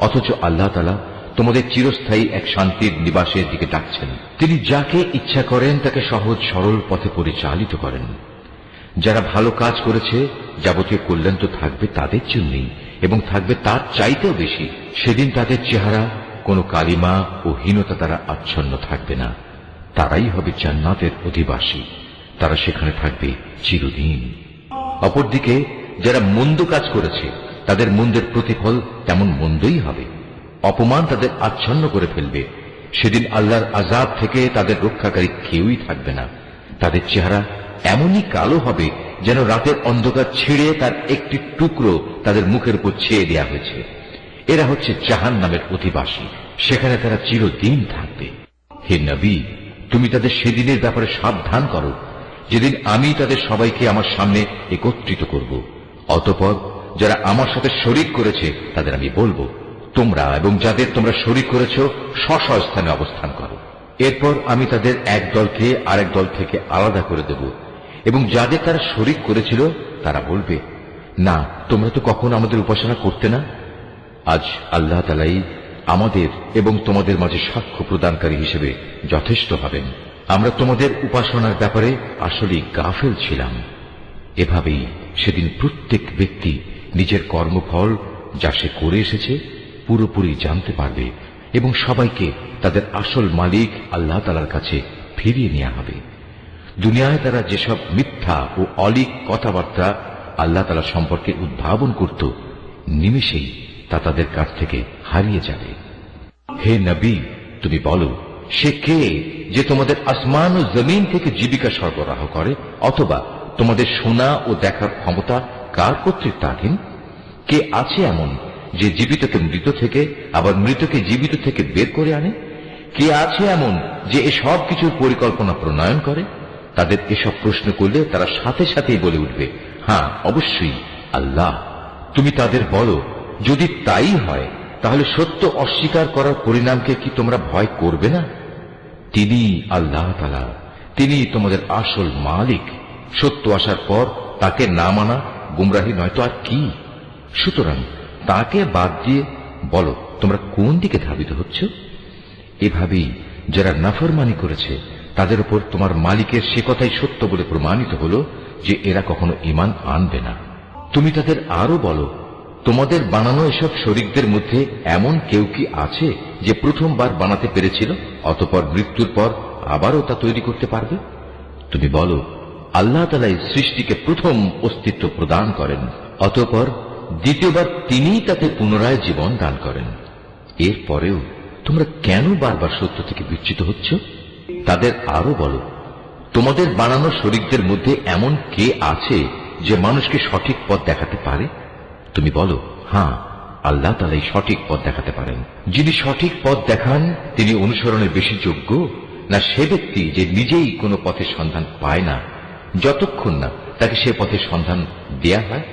অথচ আল্লাহ তাআলা তোমাদের চিরস্থায়ী এক শান্তির নিবাসের দিকে ডাকছেন। তিনি যাকে ইচ্ছা করেন তাকে সহজ সরল পথে পরিচালিত করেন। যারা ভালো কাজ করেছে যাবতীয় কল্যাণ তো থাকবে তাদের জন্যই এবং থাকবে তার চাইতেও বেশি। সেদিন তাদের চেহারা কোনো কালিমা ও হীনতা দ্বারা আচ্ছন্ন থাকবে না। তারাই হবে জান্নাতের অধিবাসী, তারা সেখানে থাকবে চিরদিন। অপরদিকে যারা মন্দ কাজ করেছে তাদের মন্দের প্রতিফল তেমন মন্দই হবে। অপমান তাদের আচ্ছন্ন করে ফেলবে। সেদিন আল্লাহর আযাব থেকে তাদের রক্ষাকারী কেউই থাকবে না। তাদের চেহারা এমনই কালো হবে যেন রাতের অন্ধকার ছিঁড়ে তার একটি টুকরো তাদের মুখের উপর ছেয়ে দেয়া হয়েছে। এরা হচ্ছে জাহান্নামের অধিবাসী, সেখানে তারা চিরদিন থাকবে। হে নবী, তুমি তাদের সেদিনের ব্যাপারে সাবধান করো যেদিন আমি তাদের সবাইকে আমার সামনে একত্রিত করব। অতঃপর যারা আমার সাথে শরীক করেছে তাদের আমি বলবো, তোমরা এবং যাদের তোমরা শরীক করেছ স্ব স্থানে অবস্থান করো। এরপর আমি তাদের এক দলকে আরেক দল থেকে আলাদা করে দেব এবং যাদের তারা শরীক করেছিল তারা বলবে, না, তোমরা তো কখনো আমাদের উপাসনা করতে না। আজ আল্লাহ তাআলাই আমাদের এবং তোমাদের মাঝে সাক্ষ্য প্রদানকারী হিসেবে যথেষ্ট হবেন। আমরা তোমাদের উপাসনার ব্যাপারে আসলেই গাফেল ছিলাম। এভাবেই সেদিন প্রত্যেক ব্যক্তি নিজের কর্মফল যা সে করে এসেছে পুরোপুরি জানতে পারবে এবং সবাইকে তাদের আসল মালিক আল্লাহ তাআলার কাছে ফিরিয়ে নেওয়া হবে। দুনিয়ায় তারা যেসব মিথ্যা ও অলিক কথাবার্তা আল্লাহ তাআলা সম্পর্কে উদ্ভাবন করত, নিমেষেই তা তাদের কাছ থেকে হারিয়ে যাবে। হে নবী, তুমি বলো, সে কে যে তোমাদের আসমান ও জমিন থেকে জীবিকা সরবরাহ করে? অথবা তোমাদের শোনা ও দেখার ক্ষমতা কার কর্তৃত্বাধীন? কে আছে এমন যে জীবিতকে মৃত থেকে আবার মৃতকে জীবিত থেকে বের করে আনে? কে আছে এমন যে এসব কিছুর পরিকল্পনা প্রণয়ন করে? তাদের এসব প্রশ্ন করলে তারা সাথে সাথেই বলে উঠবে, হ্যাঁ, অবশ্যই আল্লাহ। তুমি তাদের বলো, যদি তাই হয় তাহলে সত্য অস্বীকার করার পরিণামকে কি তোমরা ভয় করবে না? তিনি আল্লাহ তাআলা, তিনি তোমাদের আসল মালিক। সত্য আসার পর তাকে না মানা গুমরাহি নয়তো আর কি? সুতরাং তাকে বাদ দিয়ে বলো, তোমরা কোন দিকে ধাবিত হচ্ছ? এভাবেই যারা নাফরমানি করেছে তাদের উপর তোমার মালিকের সে কথাই সত্য বলে প্রমাণিত হলো যে এরা কখনো ঈমান আনবে না। তুমি তাদের আরো বলো, তোমাদের বানানো এসব শরীকদের মধ্যে এমন কেউ কি আছে যে প্রথমবার বানাতে পেরেছিল অতঃপর মৃত্যুর পর আবারও তা তৈরি করতে পারবে? তুমি বলো, আল্লাহ তাআলা এই সৃষ্টিকে প্রথম অস্তিত্ব প্রদান করেন, অতঃপর দ্বিতীয়বার তিনিই তাতে পুনরায় জীবন দান করেন। এরপরেও তোমরা কেন বারবার সত্য থেকে বিচ্যুত হচ্ছ? তাদের আরো বলো, তোমাদের বানানো শরীকদের মধ্যে এমন কে আছে যে মানুষকে সঠিক পথ দেখাতে পারে? তুমি বলো, হ্যাঁ, আল্লাহ তাআলাই সঠিক পথ দেখাতে পারেন। যিনি সঠিক পথ দেখান তিনি অনুসরণের বেশি যোগ্য, না সে ব্যক্তি যে নিজেই কোনো পথের সন্ধান পায় না যতক্ষণ না তাকে সে পথের সন্ধান দেয়া হয়?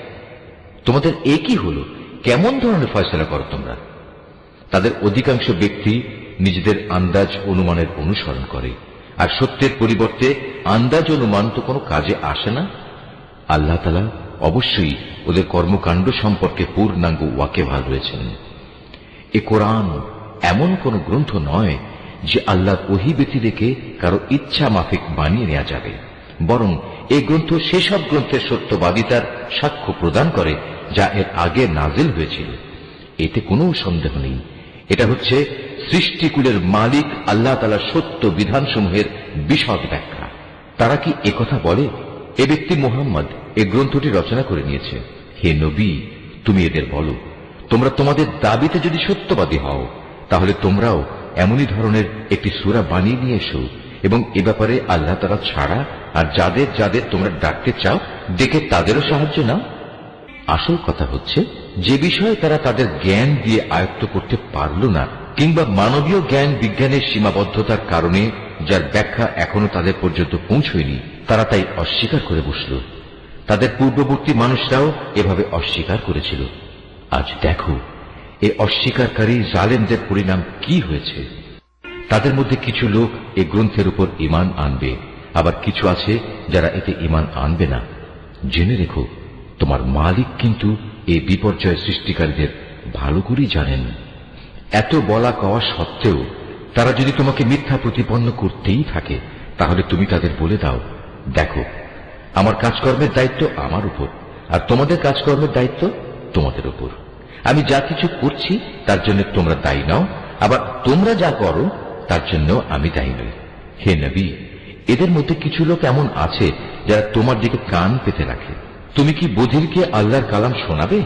তোমাদের একই হলো, কেমন ধরনের ফয়সালা করো তোমরা? তাদের অধিকাংশ ব্যক্তি নিজেদের আন্দাজ অনুমানের অনুসরণ করে, আর সত্যের পরিবর্তে আন্দাজ অনুমান তো কোনো কাজে আসে না। আল্লাহ তাআলা অবশ্যই ওদের কর্মকাণ্ড সম্পর্কে পূর্ণাঙ্গ ওয়াকিবহাল রয়েছেন। এ কোরআন এমন কোন গ্রন্থ নয় যে আল্লাহর ওহী ব্যতিরেকে কারো ইচ্ছা মাফিক বানিয়ে নেওয়া যাবে, বরং এই গ্রন্থ সেসব গ্রন্থের সত্যবাদিতার সাক্ষ্য প্রদান করে যা এর আগে নাজিল হয়েছিল। এতে কোনো সন্দেহ নেই, এটা হচ্ছে সৃষ্টিকুলের মালিক আল্লাহ তাআলার সত্য বিধানসমূহের বিশদ ব্যাখ্যা। তারা কি একথা বলে, এ ব্যক্তি মুহাম্মদ এই গ্রন্থটি রচনা করে নিয়েছে? হে নবী, তুমি এদের বলো, তোমরা তোমাদের দাবিতে যদি সত্যবাদী হও তাহলে তোমরাও এমনই ধরনের একটি সূরা বানিয়ে নিয়ে এসো এবং এ ব্যাপারে আল্লাহ তাআলা ছাড়া আর যাদের যাদের তোমরা ডাকতে চাও ডেকে তাদেরও সাহায্য নাও। আসল কথা হচ্ছে, যে বিষয়ে তারা তাদের জ্ঞান দিয়ে আয়ত্ত করতে পারল না, কিংবা মানবীয় জ্ঞান বিজ্ঞানের সীমাবদ্ধতার কারণে যার ব্যাখ্যা এখনো তাদের পর্যন্ত পৌঁছয়নি, তারা তাই অস্বীকার করে বসল। তাদের পূর্ববর্তী মানুষরাও এভাবে অস্বীকার করেছিল। আজ দেখো এ অস্বীকারী জালেমদের পরিণাম কি হয়েছে। তাদের মধ্যে কিছু লোক এ গ্রন্থের উপর ঈমান আনবে, আবার কিছু আছে যারা এতে ঈমান আনবে না। জেনে রেখো, তোমার মালিক কিন্তু এই বিপর্যয় সৃষ্টিকারীদের ভালো করেই জানেন। এত বলা কওয়া সত্ত্বেও তারা যদি তোমাকে মিথ্যা প্রতিপন্ন করতেই থাকে তাহলে তুমি তাদের বলে দাও, দেখো, আমার কাজকর্মের দায়িত্ব আমার উপর, আর তোমাদের কাজকর্মের দায়িত্ব তোমাদের উপর। আমি যা কিছু করছি তার জন্য তোমরা দায়ী নাও, আবার তোমরা যা করো তার জন্য আমি দায়ী নই। হে নবী, এদের মধ্যে কিছু লোক এমন আছে যারা তোমার দিকে কান পেতে রাখে। তুমি কি বধিরকে আল্লাহর কালাম শোনাবে,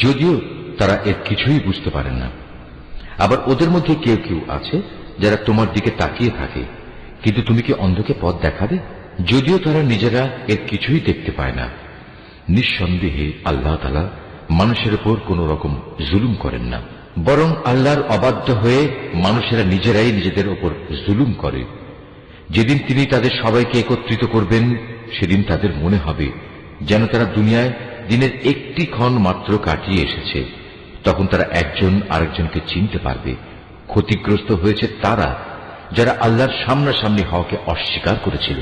যদিও তারা এর কিছুই বুঝতে পারেন না? আবার ওদের মধ্যে কেউ কেউ আছে যারা তোমার দিকে তাকিয়ে থাকে, কিন্তু তুমি কি অন্ধকে পথ দেখাবে, যদিও তারা নিজেরা এর কিছুই দেখতে পায় না? নিঃসন্দেহে আল্লাহ তাআলা মানুষের উপর কোন রকম জুলুম করেন না, বরং আল্লাহর অবাধ্য হয়ে মানুষেরা নিজেরাই নিজেদের উপর জুলুম করে। যেদিন তিনি তাদের সবাইকে একত্রিত করবেন সেদিন তাদের মনে হবে যেন তারা দুনিয়ায় দিনের একটি ক্ষণ মাত্র কাটিয়ে এসেছে। তখন তারা একজন আরেকজনকে চিনতে পারবে। ক্ষতিগ্রস্ত হয়েছে তারা যারা আল্লাহর সামনাসামনি হওয়াকে অস্বীকার করেছিল।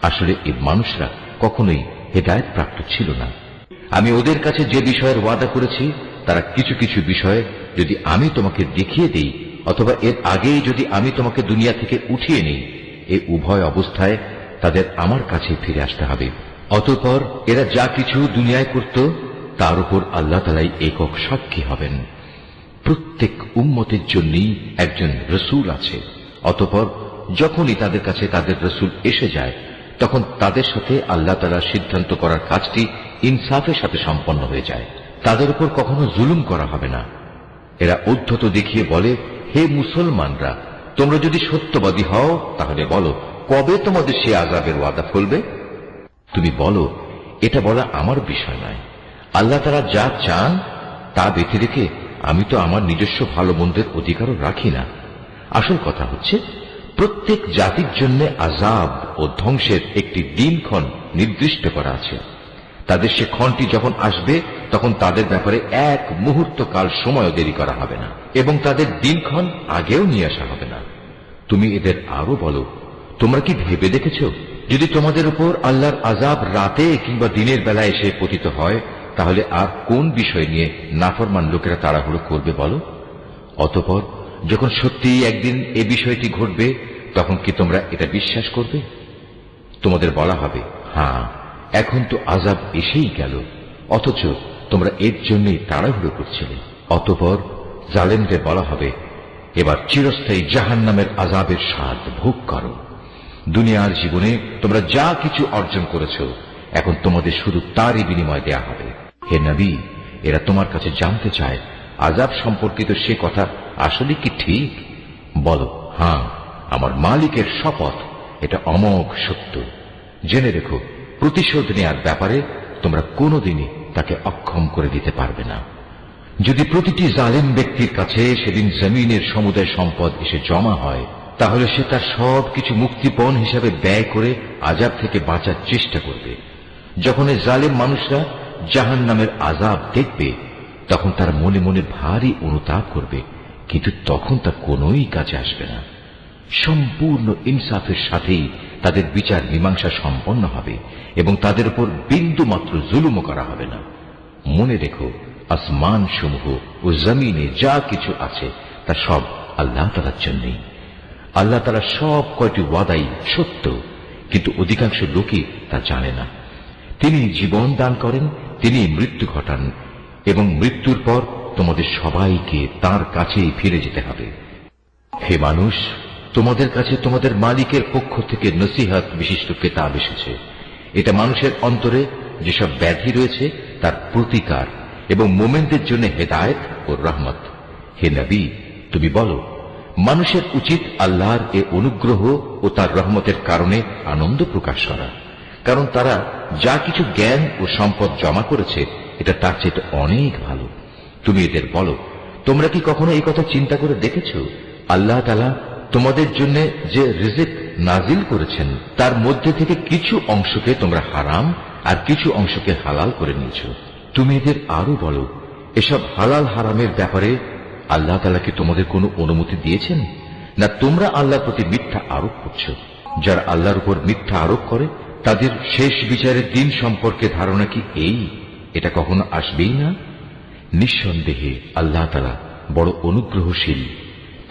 আসলে এই মানুষরা কখনোই হেদায়েত প্রাপ্ত ছিল না। আমি ওদের কাছে যে বিষয়ের ওয়াদা করেছি তারা কিছু কিছু বিষয় যদি আমি তোমাকে দেখিয়ে দেই অথবা এর আগেই যদি আমি তোমাকে দুনিয়া থেকে উঠিয়ে নেই, এই উভয় অবস্থায় তাদের আমার কাছে ফিরে আসতে হবে। অতঃপর এরা যা কিছু দুনিয়ায় করত তার উপর আল্লাহ তাআলাই একক সাক্ষী হবেন। প্রত্যেক উম্মতের জন্যই একজন রসুল আছে। অতঃপর যখনই তাদের কাছে তাদের রসুল এসে যায় তখন তাদের সাথে আল্লাহ তাআলা সিদ্ধান্ত করার কাজটি ইনসাফের সাথে সম্পন্ন হয়ে যায়। তাদের উপর কখনো জুলুম করা হবে না। এরা উদ্ধত দেখিয়ে বলে, হে মুসলমানরা, তোমরা যদি সত্যবাদী হও তাহলে বলো, কবে তোমাদের সে আযাবের ওয়াদা ফলবে? তুমি বলো, এটা বলা আমার বিষয় নয়। আল্লাহ তাআলা যা চান তা বেঁধে রেখে আমি তো আমার নিজস্ব ভালো মন্দের অধিকারও রাখি না। আসল কথা হচ্ছে, প্রত্যেক জাতির জন্য আযাব ও ধ্বংসের একটি দিনক্ষণ নির্দিষ্ট করা আছে। তাদের সে ক্ষণটি যখন আসবে তখন তাদের ব্যাপারে এক মুহূর্ত কাল সময়ও দেরি করা হবে না এবং তাদের দিনক্ষণ আগেও নিয়ে আসা হবে না। তুমি এদের আরো বলো, তোমরা কি ভেবে দেখেছ, যদি তোমাদের উপর আল্লাহর আযাব রাতে কিংবা দিনের বেলা এসে পতিত হয় তাহলে আর কোন বিষয় নিয়ে নাফরমান লোকেরা তাড়াহুড়ো করবে বলো? অতঃপর যখন সত্যিই একদিন এ বিষয়টি ঘটবে তখন কি তোমরা এটা বিশ্বাস করবে? তোমাদের বলা হবে, হ্যাঁ, এখন তো আযাব এসেই গেল, অথচ তোমরা এর জন্যই তাড়াহুড়ো করছিলে। অতঃপর জালেমদের বলা হবে, এবার চিরস্থায়ী জাহান্নামের আযাবের স্বাদ ভোগ করো। দুনিয়ার জীবনে তোমরা যা কিছু অর্জন করেছ এখন তোমাদের শুধু তারই বিনিময় দেয়া হবে। হে নবী, এরা তোমার কাছে জানতে চায় আযাব সম্পর্কিত সে কথা আসলে কি ঠিক? বলো, হ্যাঁ, আমার মালিকের শপথ, এটা অমোঘ সত্য। জেনে রেখো, প্রতিশোধ নেয়ার ব্যাপারে তোমরা কোনোদিনই তাকে অক্ষম করে দিতে পারবে না। যদি প্রতিটি জালেম ব্যক্তির কাছে সেদিন জমিনের সমুদায় সম্পদ এসে জমা হয় তাহলে সে তার সবকিছু মুক্তিপণ হিসাবে ব্যয় করে আযাব থেকে বাঁচার চেষ্টা করবে। যখন এই জালেম মানুষরা জাহান্নামের আযাব দেখবে তখন তারা মনে মনে ভারী অনুতাপ করবে, কিন্তু তখন তা কোনোই কাজে আসবে না। সম্পূর্ণ ইনসাফের সাথেই তাদের বিচার মীমাংসা সম্পন্ন হবে এবং তাদের উপর বিন্দু মাত্র জুলুমও করা হবে না। মনে রেখো, আসমান সমূহ ও জমিনে যা কিছু আছে তা সব আল্লাহ তাআলার জন্যই। আল্লাহ তাআলা সব কয়টি ওয়াদাই সত্য, কিন্তু অধিকাংশ লোকই তা জানে না। তিনি জীবন দান করেন, তিনি মৃত্যু ঘটান এবং মৃত্যুর পর তোমাদের সবাইকে তার কাছেই ফিরে যেতে হবে। হে মানুষ, তোমাদের কাছে তোমাদের মালিকের পক্ষ থেকে নসিহত বিশিষ্ট কিতাব এসেছে। এটা মানুষের অন্তরে যেসব ব্যাধি রয়েছে তার প্রতিকার এবং মুমিনদের জন্য হেদায়েত ও রহমত। হে নবী, তুমি বলো, মানুষের উচিত আল্লাহর এ অনুগ্রহ ও তার রহমতের কারণে আনন্দ প্রকাশ করা, কারণ তারা যা কিছু জ্ঞান ও সম্পদ জমা করেছে এটা তার চেয়ে অনেক ভালো। তুমি এদের বলো, তোমরা কি কখনো এই কথা চিন্তা করে দেখেছ, আল্লাহ তাআলা তোমাদের জন্য যে রিজিক নাজিল করেছেন তার মধ্যে থেকে কিছু অংশকে তোমরা হারাম আর কিছু অংশকে হালাল করে নিয়েছ। তুমি এদের আরো বলো, এসব হালাল হারামের ব্যাপারে আল্লাহ তাআলা কি তোমাদের কোনো অনুমতি দিয়েছেন, না তোমরা আল্লাহর প্রতি মিথ্যা আরোপ করছ? যারা আল্লাহর উপর মিথ্যা আরোপ করে তাদের শেষ বিচারের দিন সম্পর্কে ধারণা কি এই, এটা কখনো আসবেই না? নিঃসন্দেহে আল্লাহ তাআলা বড় অনুগ্রহশীল,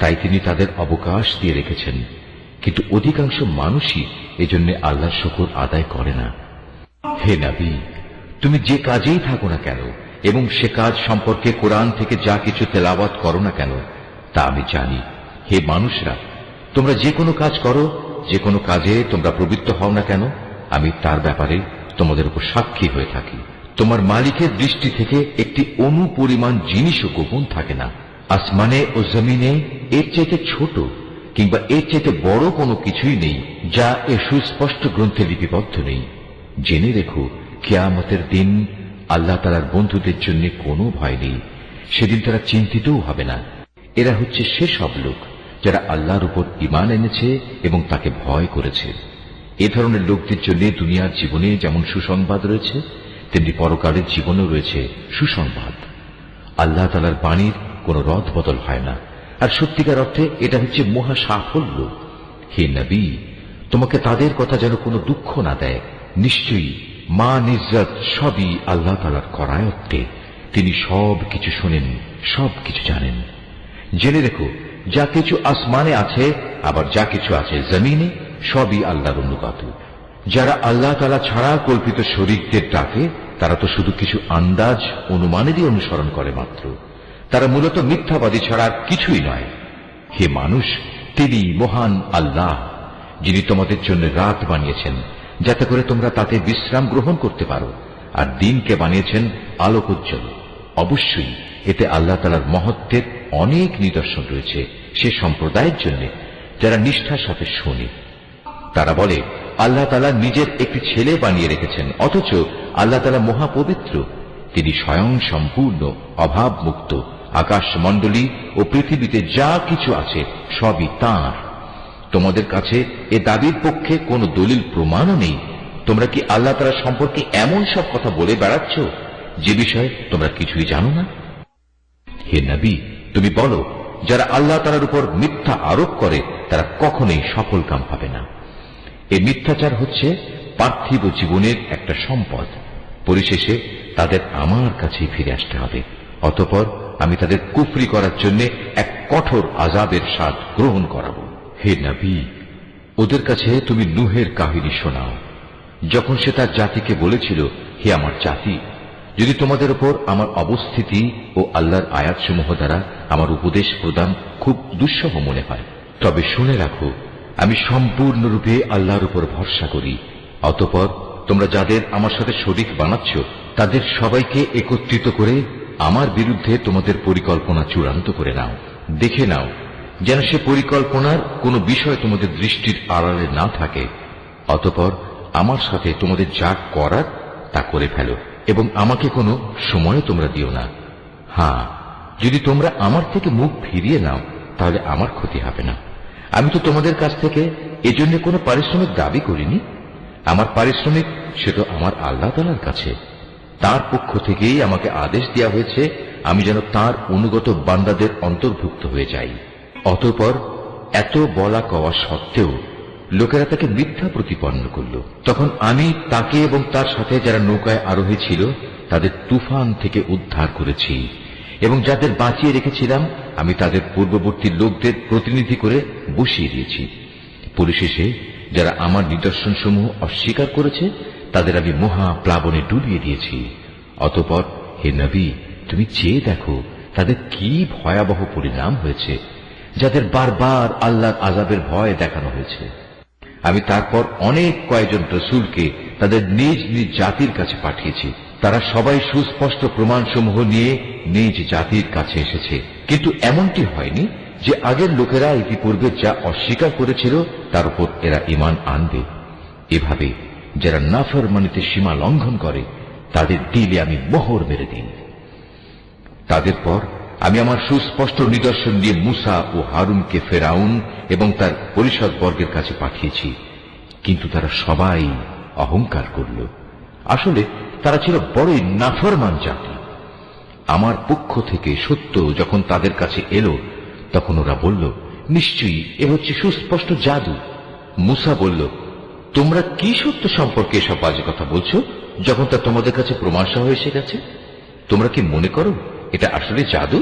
তাই তিনি তাদের অবকাশ দিয়ে রেখেছেন, কিন্তু অধিকাংশ মানুষই এজন্য আল্লাহর শুকর আদায় করে না। হে নবী, তুমি যে কাজেই থাকো না কেন এবং সে কাজ সম্পর্কে কোরআন থেকে যা কিছু তেলাওয়াত করো না কেন তা আমি জানি। হে মানুষরা, তোমরা যে কোনো কাজ করো, যে কোনো কাজে তোমরা প্রবৃত্ত হও না কেন, আমি তার ব্যাপারে তোমাদের উপর সাক্ষী হয়ে থাকি। তোমার মালিকের দৃষ্টি থেকে একটি অণু পরিমাণ জিনিসও গোপন থাকে না। আসমানে ও জমিনে এর চাইতে ছোট কিংবা এর চাইতে বড় কোনো কিছুই নেই যা এ সুস্পষ্ট গ্রন্থে লিপিবদ্ধ নেই। জেনে রেখো, কিয়ামতের দিন আল্লাহ তাআলার বন্ধুদের জন্য কোনো ভয় নেই, সেদিন তারা চিন্তিতও হবে না। এরা হচ্ছে সেসব লোক যারা আল্লাহর উপর ঈমান এনেছে এবং তাকে ভয় করেছে। এ ধরনের লোকদের জন্য দুনিয়ার জীবনে যেমন সুসংবাদ রয়েছে তেমনি পরকালের জীবনেও রয়েছে সুসংবাদ। আল্লাহ তাআলার বাণীর কোনো রদ বদল হয় না, আর সত্যিকার অর্থে এটা হচ্ছে মহা সাফল্য। হে নবী, তোমাকে তাদের কথা যেন কোনো দুঃখ না দেয়। নিশ্চয়ই মান ইজ্জত সবই আল্লাহ তাআলার করায়ত্তে, তিনি সব কিছু শোনেন, সব কিছু জানেন। জেনে রেখো, যা কিছু আসমানে আছে আবার যা কিছু আছে জমিনে সবই আল্লাহর অনুগত। যারা আল্লাহ তাআলা ছাড়া কল্পিত শরীকদের ডাকে তারা তো শুধু কিছু আন্দাজ অনুমানেরই অনুসরণ করে মাত্র। তারা মূলত মিথ্যাবাদী ছাড়া আর কিছুই নয়। হে মানুষ, তিনি মহান আল্লাহ, যিনি তোমাদের জন্য রাত বানিয়েছেন যাতে করে তোমরা তাতে বিশ্রাম গ্রহণ করতে পারো, আর দিনকে বানিয়েছেন আলোকোজ্জ্বল। অবশ্যই এতে আল্লাহ তাআলার মহত্বের অনেক নিদর্শন রয়েছে সে সম্প্রদায়ের জন্য যারা নিষ্ঠার সাথে শোনে। তারা বলে আল্লাহ তাআলা নিজের একটি ছেলে বানিয়ে রেখেছেন, অথচ আল্লাহ তাআলা মহাপবিত্র। তিনি স্বয়ং সম্পূর্ণ অভাবমুক্ত। আকাশমণ্ডলী ও পৃথিবীতে যা কিছু আছে সবই তাঁর। তোমাদের কাছে এ দাবির পক্ষে কোনো দলিল প্রমাণও নেই। তোমরা কি আল্লাহ তাআলা সম্পর্কে এমন সব কথা বলে বেড়াচ্ছ যে বিষয়ে তোমরা কিছুই জানো না? হে নবী, তুমি বলো, যারা আল্লাহ তাআলার উপর মিথ্যা আরোপ করে তারা কখনোই সফল কাম পাবে না। এই মিথ্যাচার হচ্ছে পার্থিব জীবনের একটা সম্পদ। পরিশেষে তাদের আমার কাছেই ফিরে আসতে হবে। অতঃপর আমি তাদের কুফরি করার জন্য এক কঠোর আযাবের স্বাদ গ্রহণ করাবো। হে নবী, ওদের কাছে তুমি নূহের কাহিনী শোনাও, যখন সে তার জাতিকে বলেছিল, হে আমার জাতি, যদি তোমাদের উপর আমার অবস্থিতি ও আল্লাহর আয়াতসমূহ দ্বারা আমার উপদেশ প্রদান খুব দুঃসহ মনে হয়, তবে শুনে রাখো, আমি সম্পূর্ণরূপে আল্লাহর উপর ভরসা করি। অতঃপর তোমরা যাদের আমার সাথে শরীক বানাচ্ছ তাদের সবাইকে একত্রিত করে আমার বিরুদ্ধে তোমাদের পরিকল্পনা চূড়ান্ত করে নাও। দেখে নাও যেন সে পরিকল্পনার কোনো বিষয় তোমাদের দৃষ্টির আড়ালে না থাকে। অতঃপর আমার সাথে তোমাদের যা করার তা করে ফেলো এবং আমাকে কোনো সময় তোমরা দিও না। হ্যাঁ, যদি তোমরা আমার থেকে মুখ ফিরিয়ে নাও তাহলে আমার ক্ষতি হবে না। আমি তো তোমাদের কাছ থেকে এজন্য কোনো পারিশ্রমিক দাবি করিনি। আমার পারিশ্রমিক সে তো আমার আল্লাহ তাআলার কাছে। তার পক্ষ থেকেই আমাকে আদেশ দেওয়া হয়েছে আমি যেন তার অনুগত বান্দাদের অন্তর্ভুক্ত হয়ে যাই। অতঃপর এত বলা কওয়া সত্ত্বেও লোকেরা তাকে মিথ্যা প্রতিপন্ন করল। তখন আমি তাকে এবং তার সাথে যারা নৌকায় আরোহী ছিল তাদের তুফান থেকে উদ্ধার করেছি, এবং যাদের বাঁচিয়ে রেখেছিলাম আমি তাদের পূর্ববর্তী লোকদের প্রতিনিধি করে বসিয়ে দিয়েছি। পরিশেষে যারা আমার নিদর্শনসমূহ অস্বীকার করেছে তাদের আমি মহা প্লাবনে ডুবিয়ে দিয়েছি। অতঃপর হে নবী, তুমি চেয়ে দেখো তাদের কি ভয়াবহ পরিণাম হয়েছে, যাদের বারবার আল্লাহর আযাবের ভয় দেখানো হয়েছে। আমি তারপর অনেক কয়েকজন রাসূলকে তাদের নিজ নিজ জাতির কাছে পাঠিয়েছি। তারা সবাই সুস্পষ্ট প্রমাণসমূহ নিয়ে নিজ জাতির কাছে এসেছে, কিন্তু এমনটি হয়নি যে আগের লোকেরা ইতিপূর্বে যা অস্বীকার করেছিল তার উপর এরা ঈমান আনবে। এভাবে যারা নাফরমানিতে সীমা লঙ্ঘন করে তাদের দিলে আমি মোহর মেরে দিই। তাদের পর আমি আমার সুস্পষ্ট নিদর্শন দিয়ে মূসা ও হারুনকে ফেরাউন এবং তার পরিষদ বর্গের কাছে পাঠিয়েছি, কিন্তু তারা সবাই অহংকার করল। আসলে তারা ছিল বড়ই নাফরমান জাতি। আমার পক্ষ থেকে সত্য যখন তাদের কাছে এলো তখন ওরা বলল, নিশ্চয়ই এ হচ্ছে সুস্পষ্ট জাদু। মূসা বলল, তোমরা কি সত্য সম্পর্কে এসব বাজে কথা বলছো যখন তা তোমাদের কাছে প্রমাণ সহ এসে গেছে? তোমরা কি মনে করো এটা আসলে জাদু?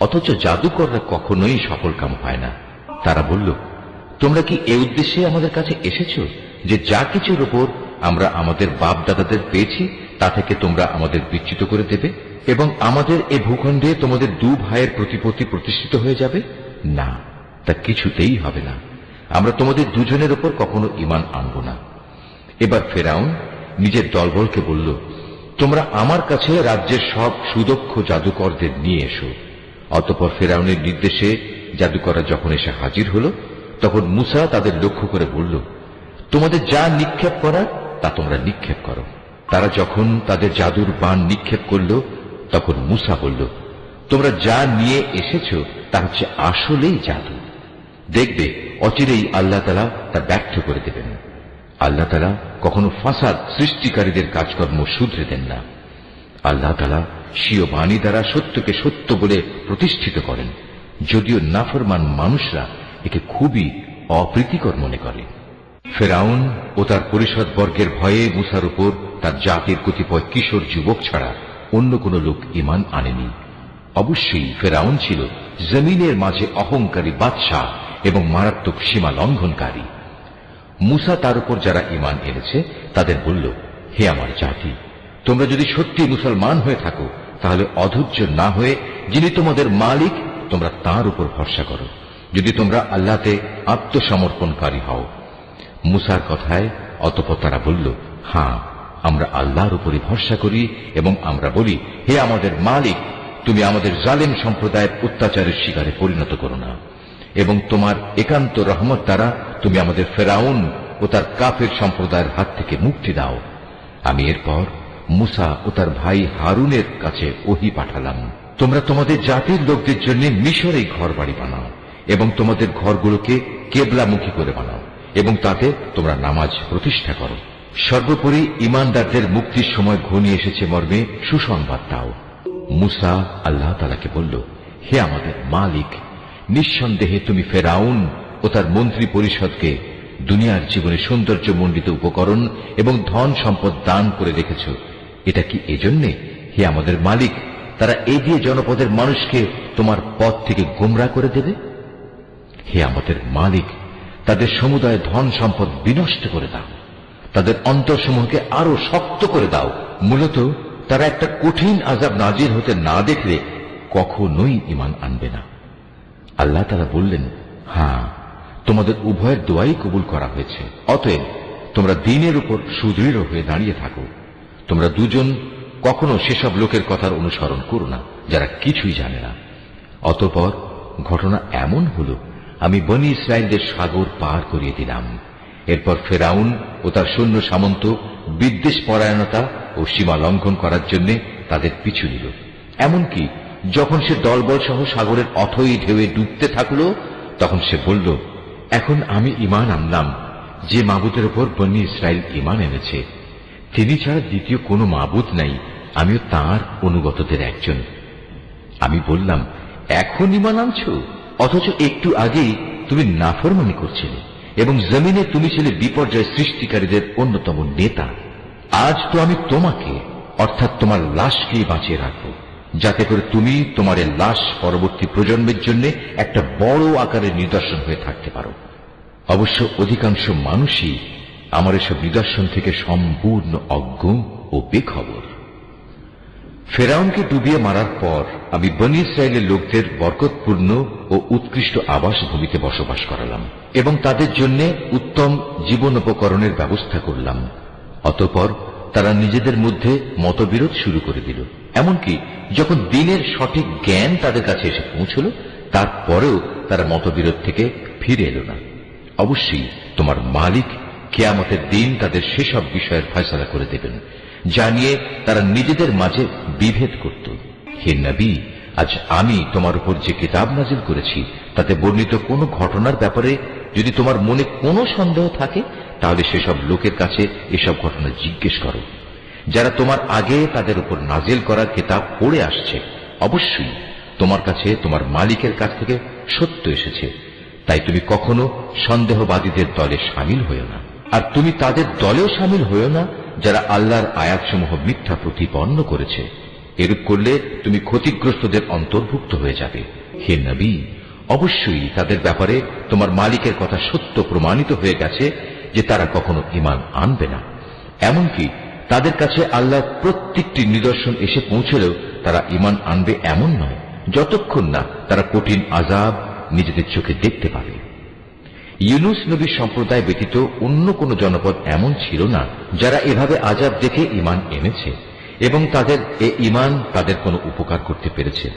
অথচ জাদুকররা কখনোই সফল কাম হয় না। তারা বলল, তোমরা কি এ উদ্দেশ্যে আমাদের কাছে এসেছো যে যা কিছুর উপর আমরা আমাদের বাপ দাদাদের পেয়েছি তা থেকে তোমরা আমাদের বিচ্যুত করে দেবে এবং আমাদের এ ভূখণ্ডে তোমাদের দু ভাইয়ের প্রতিপত্তি প্রতিষ্ঠিত হয়ে যাবে? না, তা কিছুতেই হবে না। আমরা তোমাদের দুজনের উপর কখনো ঈমান আনব না। এবার ফেরাউন নিজের দলবলকে বলল, তোমরা আমার কাছে রাজ্যের সব সুদক্ষ জাদুকরদের নিয়ে এসো। অতঃপর ফেরাউনের নির্দেশে জাদুকররা যখন এসে হাজির হল তখন মূসা তাদের লক্ষ্য করে বলল, তোমাদের যা নিক্ষেপ করার তা তোমরা নিক্ষেপ করো। তারা যখন তাদের জাদুর বাণ নিক্ষেপ করল তখন মূসা বলল, তোমরা যা নিয়ে এসেছো তা হচ্ছে আসলেই জাদু। দেখবে অচিরেই আল্লাহ তাআলা তা ব্যর্থ করে দেবেন। আল্লাহ তাআলা কখনো ফাসাদ সৃষ্টিকারীদের কাজকর্ম শুধরে দেন না। আল্লাহ তাআলা স্বীয় বাণী দ্বারা সত্যকে সত্য বলে প্রতিষ্ঠিত করেন, যদিও নাফরমান মানুষরা একে খুবই অপ্রীতিকর মনে করে। ফেরাউন ও তার পরিষদ বর্গের ভয়ে মূসার উপর তার জাতির কতিপয় কিশোর যুবক ছাড়া অন্য কোন লোক ঈমান আনেনি। অবশ্যই ফেরাউন ছিল জমিনের মাঝে অহংকারী বাদশাহ এবং মারাত্মক সীমা লঙ্ঘনকারী। মূসা তার উপর যারা ঈমান এনেছে তাদের বলল, হে আমার জাতি, তোমরা যদি সত্যি মুসলমান হয়ে থাকো তাহলে অধৈর্য না হয়ে যিনি তোমাদের মালিক তোমরা তার উপর ভরসা করো, যদি তোমরা আল্লাহতে আত্মসমর্পণকারী হও। মুসার কথায় অতঃপর তারা বলল, হ্যাঁ, আমরা আল্লাহর উপরই ভরসা করি এবং আমরা বলি, হে আমাদের মালিক, তুমি আমাদের জালেম সম্প্রদায়ের অত্যাচারের শিকারে পরিণত করো না, এবং তোমার একান্ত রহমত দ্বারা তুমি আমাদের ফেরাউন ও তার কাফের সম্প্রদায়ের হাত থেকে মুক্তি দাও। আমি এরপর মুসা ও তার ভাই হারুনের কাছে ওহী পাঠালাম, তোমরা তোমাদের জাতির লোকদের জন্য মিশরে ঘর বাড়ি বানাও এবং তোমাদের ঘরগুলোকে কেবলামুখী করে বানাও এবং তাতে তোমরা নামাজ প্রতিষ্ঠা করো। সর্বোপরি ঈমানদারদের মুক্তির সময় ঘনিয়ে এসেছে মর্মে সুসংবাদ দাও। মুসা আল্লাহ তাআলাকে বলল, হে আমাদের মালিক, নিঃসন্দেহে তুমি ফেরাউন ও তার মন্ত্রী পরিষদকে দুনিয়ার জীবনে সৌন্দর্যমণ্ডিত উপকরণ এবং ধন সম্পদ দান করে রেখেছ। এটা কি এজন্যে, হে আমাদের মালিক, তারা এই দিয়ে জনপদের মানুষকে তোমার পথ থেকে গোমরা করে দেবে? হে আমাদের মালিক, তাদের সমুদায় ধন সম্পদ বিনষ্ট করে দাও, তাদের অন্তরসমূহকে আরো শক্ত করে দাও। মূলত তারা একটা কঠিন আযাব নাজিল হতে না দেখলে কখনোই ঈমান আনবে না। আল্লাহ তাআলা বললেন, হ্যাঁ, তোমাদের উভয়ের দোয়াই কবুল করা হয়েছে, অতএব তোমরা দ্বীনের উপর সুদৃঢ় হয়ে দাঁড়িয়ে থাকো। তোমরা দুজন কখনো সেসব লোকের কথার অনুসরণ করো না যারা কিছুই জানে না। অতঃপর ঘটনা এমন হল, আমি বনী ইসরায়েলদের সাগর পার করিয়ে দিলাম। এরপর ফেরাউন ও তার সৈন্য সামন্ত বিদ্বেষ পরায়ণতা ও সীমা লঙ্ঘন করার জন্য তাদের পিছু নিল। এমনকি যখন সে দলবল সহ সাগরের অথই ঢেউয়ে ডুবতে থাকল, তখন সে বলল, এখন আমি ঈমান আনলাম যে মাবুদের উপর বনী ইসরায়েল ঈমান এনেছে, তিনি ছাড়া দ্বিতীয় কোনো মাবুদ নাই, আমিও তাঁর অনুগতদের একজন। আমি বললাম, এখন ঈমান আনছো, অথচ একটু আগেই তুমি নাফরমানি করছিলে এবং জমিনে তুমি ছিলে বিপর্যয় সৃষ্টিকারীদের অন্যতম নেতা। আজ তো আমি তোমাকে, অর্থাৎ তোমার লাশকে বাঁচিয়ে রাখবো, যাতে করে তুমি তোমার এই লাশ পরবর্তী প্রজন্মের জন্য একটা বড় আকারের নিদর্শন হয়ে থাকতে পারো। অবশ্য অধিকাংশ মানুষই আমার এসব নিদর্শন থেকে সম্পূর্ণ অজ্ঞ ও বেখবর। ফেরাউনকে ডুবিয়ে মারার পর আমি বনী ইসরায়েলের লোকদের বরকতপূর্ণ ও উৎকৃষ্ট আবাসভূমিতে বসবাস করালাম এবং তাদের জন্য উত্তম জীবনোপকরণের ব্যবস্থা করলাম। অতঃপর তারা নিজেদের মধ্যে মতবিরোধ শুরু করে দিল। এমনকি যখন দিনের সঠিক জ্ঞান তাদের কাছে এসে পৌঁছল, তারপরেও তারা মতবিরোধ থেকে ফিরে এলো না। অবশ্যই তোমার মালিক কিয়ামতের দিন তাদের সেসব বিষয়ের ফয়সালা করে দেবেন যা নিয়ে তারা নিজেদের মাঝে বিভেদ করত। হে নবী, আজ আমি তোমার উপর যে কিতাব নাজিল করেছি তাতে বর্ণিত কোনো ঘটনার ব্যাপারে যদি তোমার মনে কোনো সন্দেহ থাকে, তাহলে সেসব লোকের কাছে এসব ঘটনা জিজ্ঞেস করো যারা তোমার আগে তাদের উপর নাজিল করা কিতাব পড়ে আসছে। অবশ্যই তোমার কাছে তোমার মালিকের কাছ থেকে সত্য এসেছে, তাই তুমি কখনো সন্দেহবাদীদের দলে শামিল হয়েও না, আর তুমি তাদের দলেও শামিল হয়েও না যারা আল্লাহর আয়াতসমূহ মিথ্যা প্রতিপন্ন করেছে। এরূপ করলে তুমি ক্ষতিগ্রস্তদের অন্তর্ভুক্ত হয়ে যাবে। হে নবী, অবশ্যই তাদের ব্যাপারে তোমার মালিকের কথা সত্য প্রমাণিত হয়ে গেছে যে তারা কখনো ঈমান আনবে না। এমনকি তাদের কাছে আল্লাহর প্রত্যেকটি নিদর্শন এসে পৌঁছলেও তারা ঈমান আনবে এমন নয়, যতক্ষণ না তারা কঠিন আযাব নিজেদের চোখে দেখতে পাবে। ইউনুস নবীর সম্প্রদায় ব্যতীত অন্য কোন জনপদ এমন ছিল না যারা এভাবে আযাব দেখে ঈমান এনেছে এবং তাদের এ ঈমান তাদের কোনো উপকার করতে পেরেছে।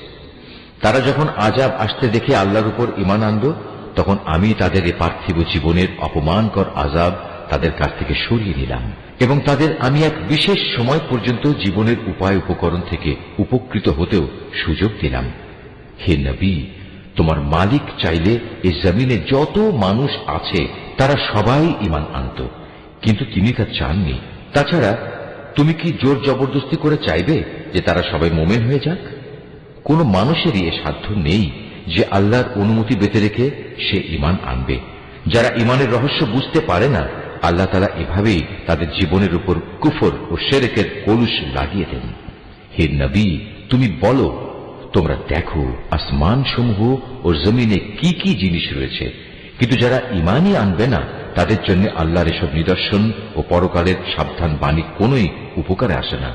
তারা যখন আযাব আসতে দেখে আল্লাহর উপর ঈমান আনল, তখন আমি তাদের এ পার্থিব জীবনের অপমানকর আযাব তাদের কাছ থেকে সরিয়ে নিলাম এবং তাদের আমি এক বিশেষ সময় পর্যন্ত জীবনের উপায় উপকরণ থেকে উপকৃত হতেও সুযোগ দিলাম। হে নবী, তোমার মালিক চাইলে এই জমিনে যত মানুষ আছে তারা সবাই ঈমান আনত, কিন্তু তিনি তা চাননি। তাছাড়া তুমি কি জোর জবরদস্তি করে চাইবে যে তারা সবাই মুমিন হয়ে যাক? কোন মানুষেরই এ সাধ্য নেই যে আল্লাহর অনুমতি বেঁধে রেখে সে ঈমান আনবে। যারা ঈমানের রহস্য বুঝতে পারে না, আল্লাহ তাআলা এভাবেই তাদের জীবনের উপর কুফর ও শিরকের কলুষ লাগিয়ে দেন। হে নবী, তুমি বলো, তোমরা দেখো আসমান সমূহ ও জমিনে কি কি জিনিস রয়েছে, কিন্তু যারা ঈমানই আনবে না তাদের জন্য আল্লাহর এসব নিদর্শন ও পরকালের সাবধান বাণী কোনই উপকারে আসে না।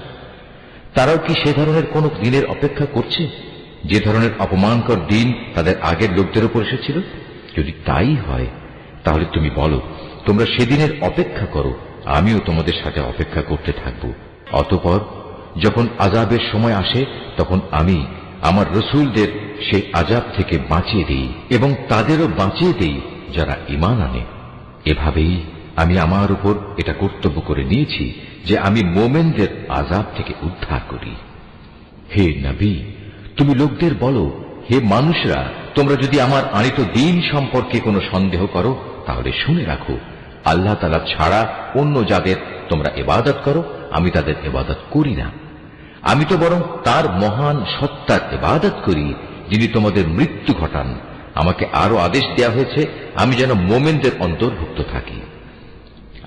তারাও কি সে ধরনের কোন দিনের অপেক্ষা করছে যে ধরনের অপমানকর দিন তাদের আগের লোকদের উপর এসেছিল? যদি তাই হয় তাহলে তুমি বলো, তোমরা সেদিনের অপেক্ষা করো, আমিও তোমাদের সাথে অপেক্ষা করতে থাকব। অতঃপর যখন আযাবের সময় আসে তখন আমি আমার রসুলদের সেই আযাব থেকে বাঁচিয়ে দিই এবং তাদেরও বাঁচিয়ে দিই যারা ঈমান আনে। এভাবেই আমি আমার উপর এটা কর্তব্য করে নিয়েছি যে আমি মোমেনদের আযাব থেকে উদ্ধার করি। হে নবী, তুমি লোকদের বলো, হে মানুষরা, তোমরা যদি আমার আনিত দ্বীন সম্পর্কে কোনো সন্দেহ করো তাহলে শুনে রাখো, আল্লাহ তাআলা ছাড়া অন্য যাদের তোমরা ইবাদত করো আমি তাদের ইবাদত করি না। আমি তো বরং তার মহান সত্তার ইবাদত করি যিনি তোমাদের মৃত্যু ঘটান। আমাকে আরো আদেশ দেয়া হয়েছে আমি যেন মোমেনদের অন্তর্ভুক্ত থাকি।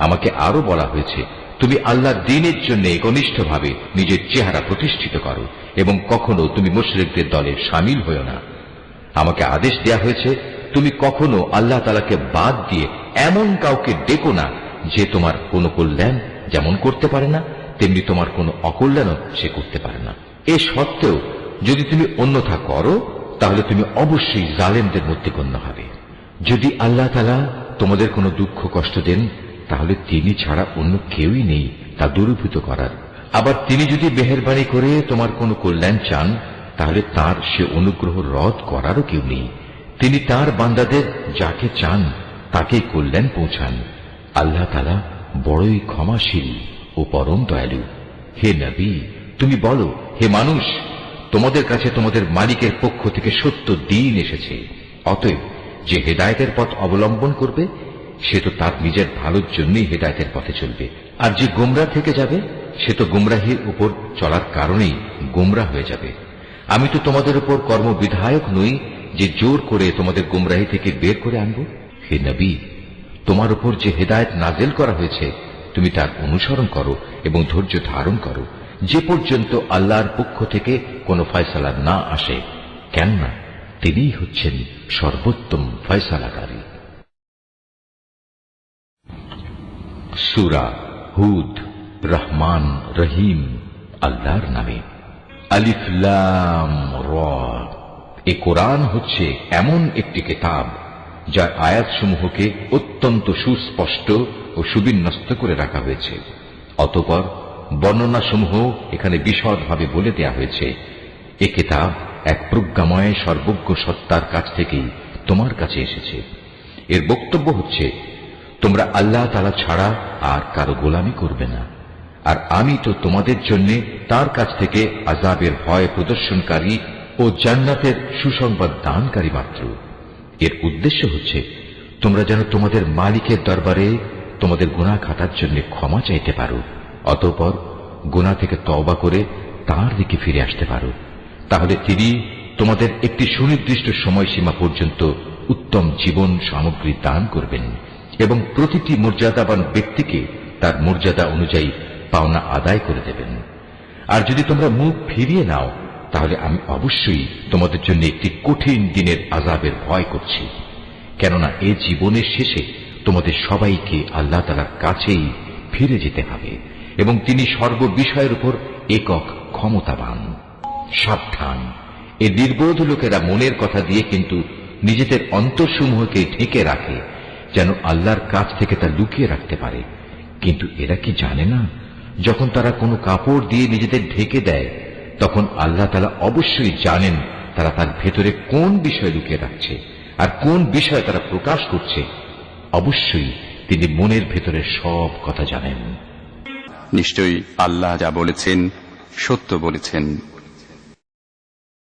আমাকে আরো বলা হয়েছে, তুমি আল্লাহর দ্বীনের জন্য একনিষ্ঠভাবে নিজের চেহারা প্রতিষ্ঠিত করো এবং কখনো তুমি মুশরিকদের দলে শামিল হও না। আমাকে আদেশ দেয়া হয়েছে, তুমি কখনো আল্লাহ তাআলাকে বাদ দিয়ে এমন কাউকে ডেকো না যে তোমার কোনো কল্যাণ যেমন করতে পারে না তেমনি তোমার কোনো অকল্যাণও সে করতে পারে না। এ সত্ত্বেও যদি তুমি অন্যথা করো তাহলে তুমি অবশ্যই জালেমদের মধ্যে গণ্য হবে। যদি আল্লাহ তাআলা তোমাদের কোনো দুঃখ কষ্ট দেন তাহলে তিনি ছাড়া অন্য কেউই নেই তা দূরীভূত করার। আবার তিনি যদি মেহেরবানি করে তোমার কোনো কল্যাণ চান তাহলে তার সে অনুগ্রহ রদ করারও কেউ নেই। তিনি তার বান্দাদের যাকে চান তাকেই কল্যাণ পৌঁছান। আল্লাহ তাআলা বড়ই ক্ষমাশীল ও পরম দয়ালু। হে নবী, তুমি বলো, হে মানুষ, তোমাদের কাছে তোমাদের মালিকের পক্ষ থেকে সত্য দ্বীন এসেছে। অতএব যে হেদায়েতের পথ অবলম্বন করবে সে তো তার নিজের ভালোর জন্যই হেদায়েতের পথে চলবে, আর যে গোমরাহ থেকে যাবে সে তো গোমরাহির উপর চলার কারণেই গোমরাহ হয়ে যাবে। আমি তো তোমাদের উপর কর্মবিধায়ক নই যে জোর করে তোমাদের গোমরাহি থেকে বের করে আনব। হে নবী, তোমার উপর যে হেদায়েত নাযিল করা হয়েছে তুমি তার অনুসরণ করো এবং ধৈর্য ধারণ করো যে পর্যন্ত আল্লাহর পক্ষ থেকে কোনো ফয়সালা না আসে, কেননা তিনিই হচ্ছেন সর্বোত্তম ফয়সালাকারী। সূরা হুদ। রহমান রহিম আল্লাহর নামে। আলিফ লাম র। এ কোরআন হচ্ছে এমন একটি কিতাব যার আয়াতসমূহকে অত্যন্ত সুস্পষ্ট ও সুবিন্যস্ত করে রাখা হয়েছে। অতঃপর বর্ণনাসমূহ এখানে বিশদভাবে বলে দেয়া হয়েছে। এ কিতাব এক প্রজ্ঞাময় সর্বজ্ঞ সত্তার কাছ থেকেই তোমার কাছে এসেছে। এর বক্তব্য হচ্ছে, তোমরা আল্লাহ তাআলা ছাড়া আর কারো গোলামি করবে না, আর আমি তো তোমাদের জন্য তার কাছ থেকে আযাবের ভয় প্রদর্শনকারী ও জান্নাতের সুসংবাদ দানকারী মাত্র। এর উদ্দেশ্য হচ্ছে তোমরা যেন তোমাদের মালিকের দরবারে তোমাদের গুনাহ খাতার জন্য ক্ষমা চাইতে পারো, অতঃপর গুনাহ থেকে তওবা করে তাঁর দিকে ফিরে আসতে পারো। তাহলে তিনি তোমাদের একটি সুনির্দিষ্ট সময়সীমা পর্যন্ত উত্তম জীবন সামগ্রী দান করবেন এবং প্রতিটি মর্যাদাবান ব্যক্তিকে তার মর্যাদা অনুযায়ী পাওনা আদায় করে দেবেন। আর যদি তোমরা মুখ ফিরিয়ে নাও তাহলে আমি অবশ্যই তোমাদের জন্য একটি কঠিন দিনের আযাবের ভয় করছি, কেননা এ জীবনের শেষে তোমাদের সবাইকে আল্লাহ তাআলার কাছেই ফিরে যেতে হবে এবং তিনি সর্ববিষয়ের উপর একক ক্ষমতাবান। সাবধান, এ নির্বোধ লোকেরা মনের কথা দিয়ে কিন্তু নিজেদের অন্তরসমূহকে ঢেকে রাখে যেন আল্লাহর কাছ থেকে তা লুকিয়ে রাখতে পারে। কিন্তু এরা কি জানে না, যখন তারা কোনো কাপড় দিয়ে নিজেদের ঢেকে দেয় তখন আল্লাহ তাআলা অবশ্যই জানেন তারা তার ভেতরে কোন বিষয় লুকিয়ে রাখছে আর কোন বিষয় তারা প্রকাশ করছে। অবশ্যই তিনি মনের ভেতরে সব কথা জানেন। নিশ্চয়ই আল্লাহ যা বলেছেন সত্য বলেছেন।